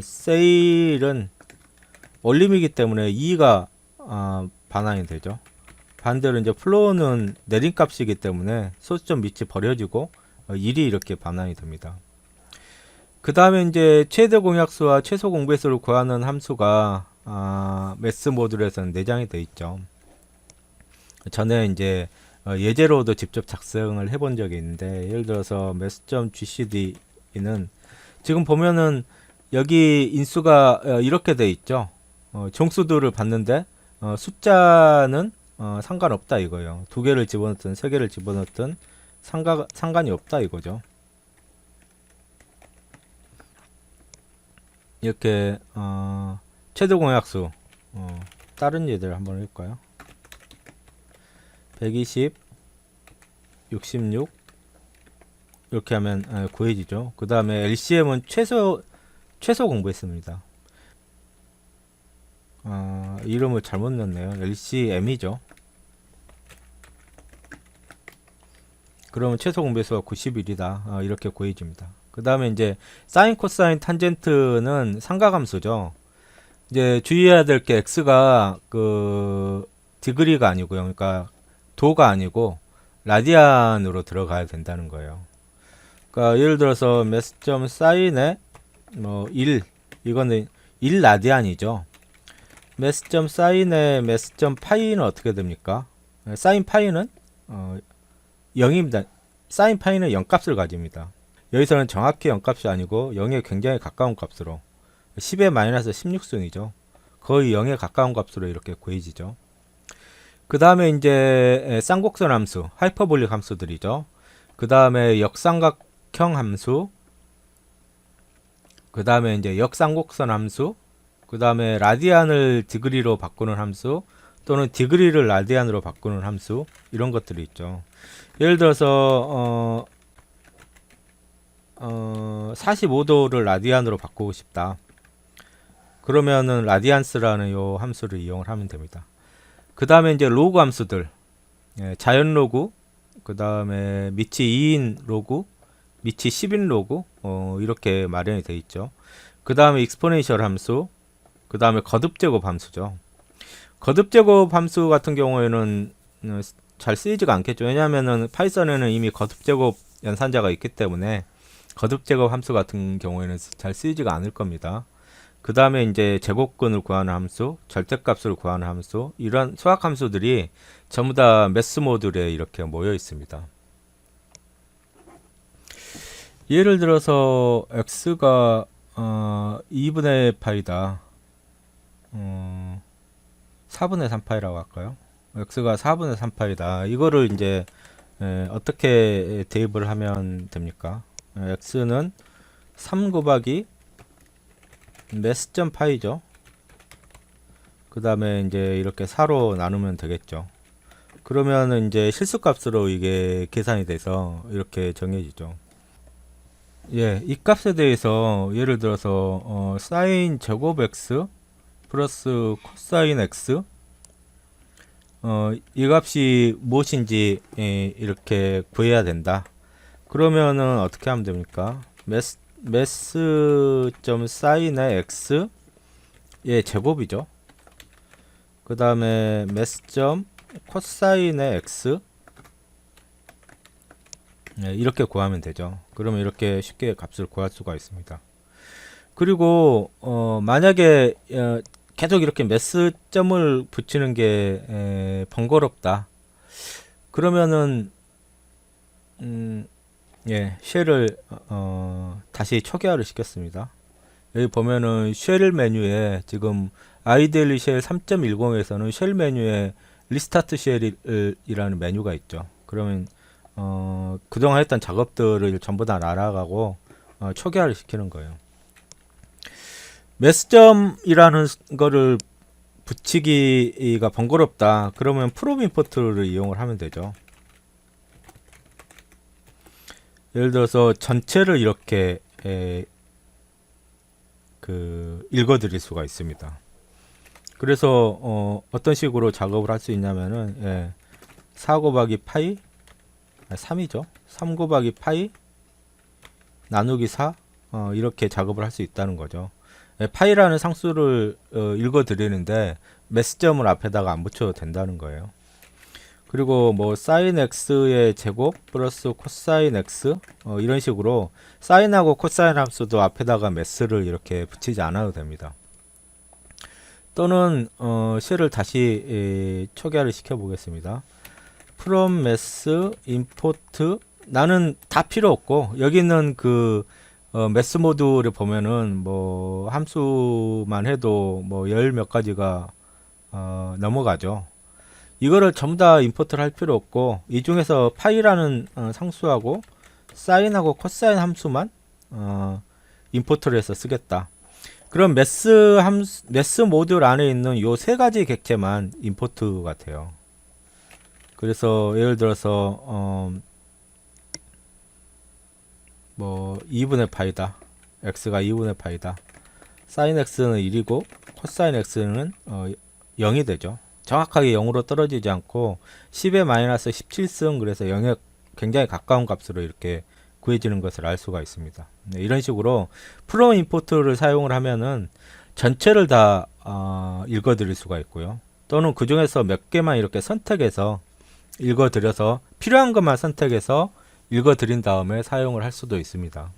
세일은 올림이기 때문에 2가 반환이 되죠. 반대로 이제 플로우는 내린 값이기 때문에 소수점 밑이 버려지고 1이 이렇게 반환이 됩니다. 그 다음에 이제 최대 공약수와 최소 공배수를 구하는 함수가 매스 모듈에서는 내장이 되어 있죠. 전에 이제 예제로도 직접 작성을 해본 적이 있는데, 예를 들어서 매스.gcd는 지금 보면은 여기 인수가 이렇게 돼 있죠. 종수들을 봤는데 숫자는 상관없다 이거예요. 두 개를 집어넣든 세 개를 집어넣든 상관이 없다 이거죠. 이렇게 최대 공약수 다른 예들 한번 해볼까요? 120, 66 이렇게 하면 구해지죠. 그 다음에 LCM은 최소 공부했습니다. 이름을 잘못 넣었네요. LCM이죠. 그러면 최소 공배수가 91이다. 이렇게 구해집니다. 그 다음에 이제 사인, 코사인, 탄젠트는 삼각함수죠. 이제 주의해야 될 게 x가 그 디그리가 아니고요. 그러니까 도가 아니고 라디안으로 들어가야 된다는 거예요. 그러니까 예를 들어서 매스점 사인에 1 이거는 1 라디안이죠. 매스점 사인에 매스점 파이는 어떻게 됩니까? 사인 파이는 0입니다. 사인 파이는 0값을 가집니다. 여기서는 정확히 0값이 아니고 0에 굉장히 가까운 값으로 10의 마이너스 16승이죠. 거의 0에 가까운 값으로 이렇게 구해지죠. 그 다음에 이제 쌍곡선 함수, 하이퍼볼릭 함수들이죠. 그 다음에 역삼각형 함수, 그 다음에 이제 역쌍곡선 함수, 그 다음에 라디안을 디그리로 바꾸는 함수, 또는 디그리를 라디안으로 바꾸는 함수, 이런 것들이 있죠. 예를 들어서 45도를 라디안으로 바꾸고 싶다. 그러면은 라디안스라는 요 함수를 이용을 하면 됩니다. 그 다음에 이제 로그 함수들, 자연 로그, 그 다음에 밑이 2인 로그, 밑이 10인 로그, 이렇게 마련이 되어 있죠. 그 다음에 익스포넨셜 함수, 그 다음에 거듭 제곱 함수죠. 거듭 제곱 함수 같은 경우에는 잘 쓰이지가 않겠죠. 왜냐하면은 파이썬에는 이미 거듭 제곱 연산자가 있기 때문에 거듭 제곱 함수 같은 경우에는 잘 쓰이지가 않을 겁니다. 그 다음에 이제 제곱근을 구하는 함수, 절대값을 구하는 함수, 이런 수학 함수들이 전부 다 매스 모듈에 이렇게 모여 있습니다. 예를 들어서 x가 2분의 파이다. 4분의 3파이라고 할까요? x가 4분의 3파이다. 이거를 이제 어떻게 대입을 하면 됩니까? x는 3 곱하기 매스점 파이죠. 그 다음에 이제 이렇게 4로 나누면 되겠죠. 그러면은 이제 실수값으로 이게 계산이 돼서 이렇게 정해지죠. 예, 이 값에 대해서 예를 들어서 사인 제곱 x 플러스 코사인 x 이 값이 무엇인지 이렇게 구해야 된다. 그러면은 어떻게 하면 됩니까? 매스.사인의 x의 제곱이죠. 그 다음에 매스.코사인의 x 이렇게 구하면 되죠. 그러면 이렇게 쉽게 값을 구할 수가 있습니다. 그리고 만약에 계속 이렇게 매스점을 붙이는 게 번거롭다. 그러면은 예, 쉘을 다시 초기화를 시켰습니다. 여기 보면은 쉘 메뉴에 지금 아이들리 쉘 3.10에서는 쉘 메뉴에 리스타트 쉘이라는 메뉴가 있죠. 그러면 그동안 했던 작업들을 전부 다 날아가고 초기화를 시키는 거예요. 매스점이라는 거를 붙이기가 번거롭다. 그러면 프롬 임포트를 이용을 하면 되죠. 예를 들어서 전체를 이렇게 읽어 드릴 수가 있습니다. 그래서 어떤 식으로 작업을 할 수 있냐면은 4 곱하기 파이 3이죠. 3 곱하기 파이 나누기 4 이렇게 작업을 할 수 있다는 거죠. 파이라는 상수를 읽어 드리는데 메스점을 앞에다가 안 붙여도 된다는 거예요. 그리고 뭐 사인 x의 제곱 플러스 코사인 x 이런 식으로 사인하고 코사인 함수도 앞에다가 메스를 이렇게 붙이지 않아도 됩니다. 또는 쉘을 다시 초기화를 시켜 보겠습니다. from mass import 나는 다 필요 없고 여기 있는 메스 모듈을 보면은 뭐 함수만 해도 뭐 열 몇 가지가 넘어가죠. 이거를 전부 다 임포트를 할 필요 없고 이 중에서 파이라는 상수하고 사인하고 코사인 함수만 임포트를 해서 쓰겠다. 그럼 메스 모듈 안에 있는 요 세 가지 객체만 임포트 같아요. 그래서 예를 들어서 뭐 2분의 파이다. x가 2분의 파이다. 사인 x는 1이고 코사인 x는 0이 되죠. 정확하게 0으로 떨어지지 않고 10의 마이너스 17승 그래서 0에 굉장히 가까운 값으로 이렇게 구해지는 것을 알 수가 있습니다. 네, 이런 식으로 프롬 임포트를 사용을 하면은 전체를 다 읽어 드릴 수가 있고요. 또는 그 중에서 몇 개만 이렇게 선택해서 읽어 드려서 필요한 것만 선택해서 읽어 드린 다음에 사용을 할 수도 있습니다.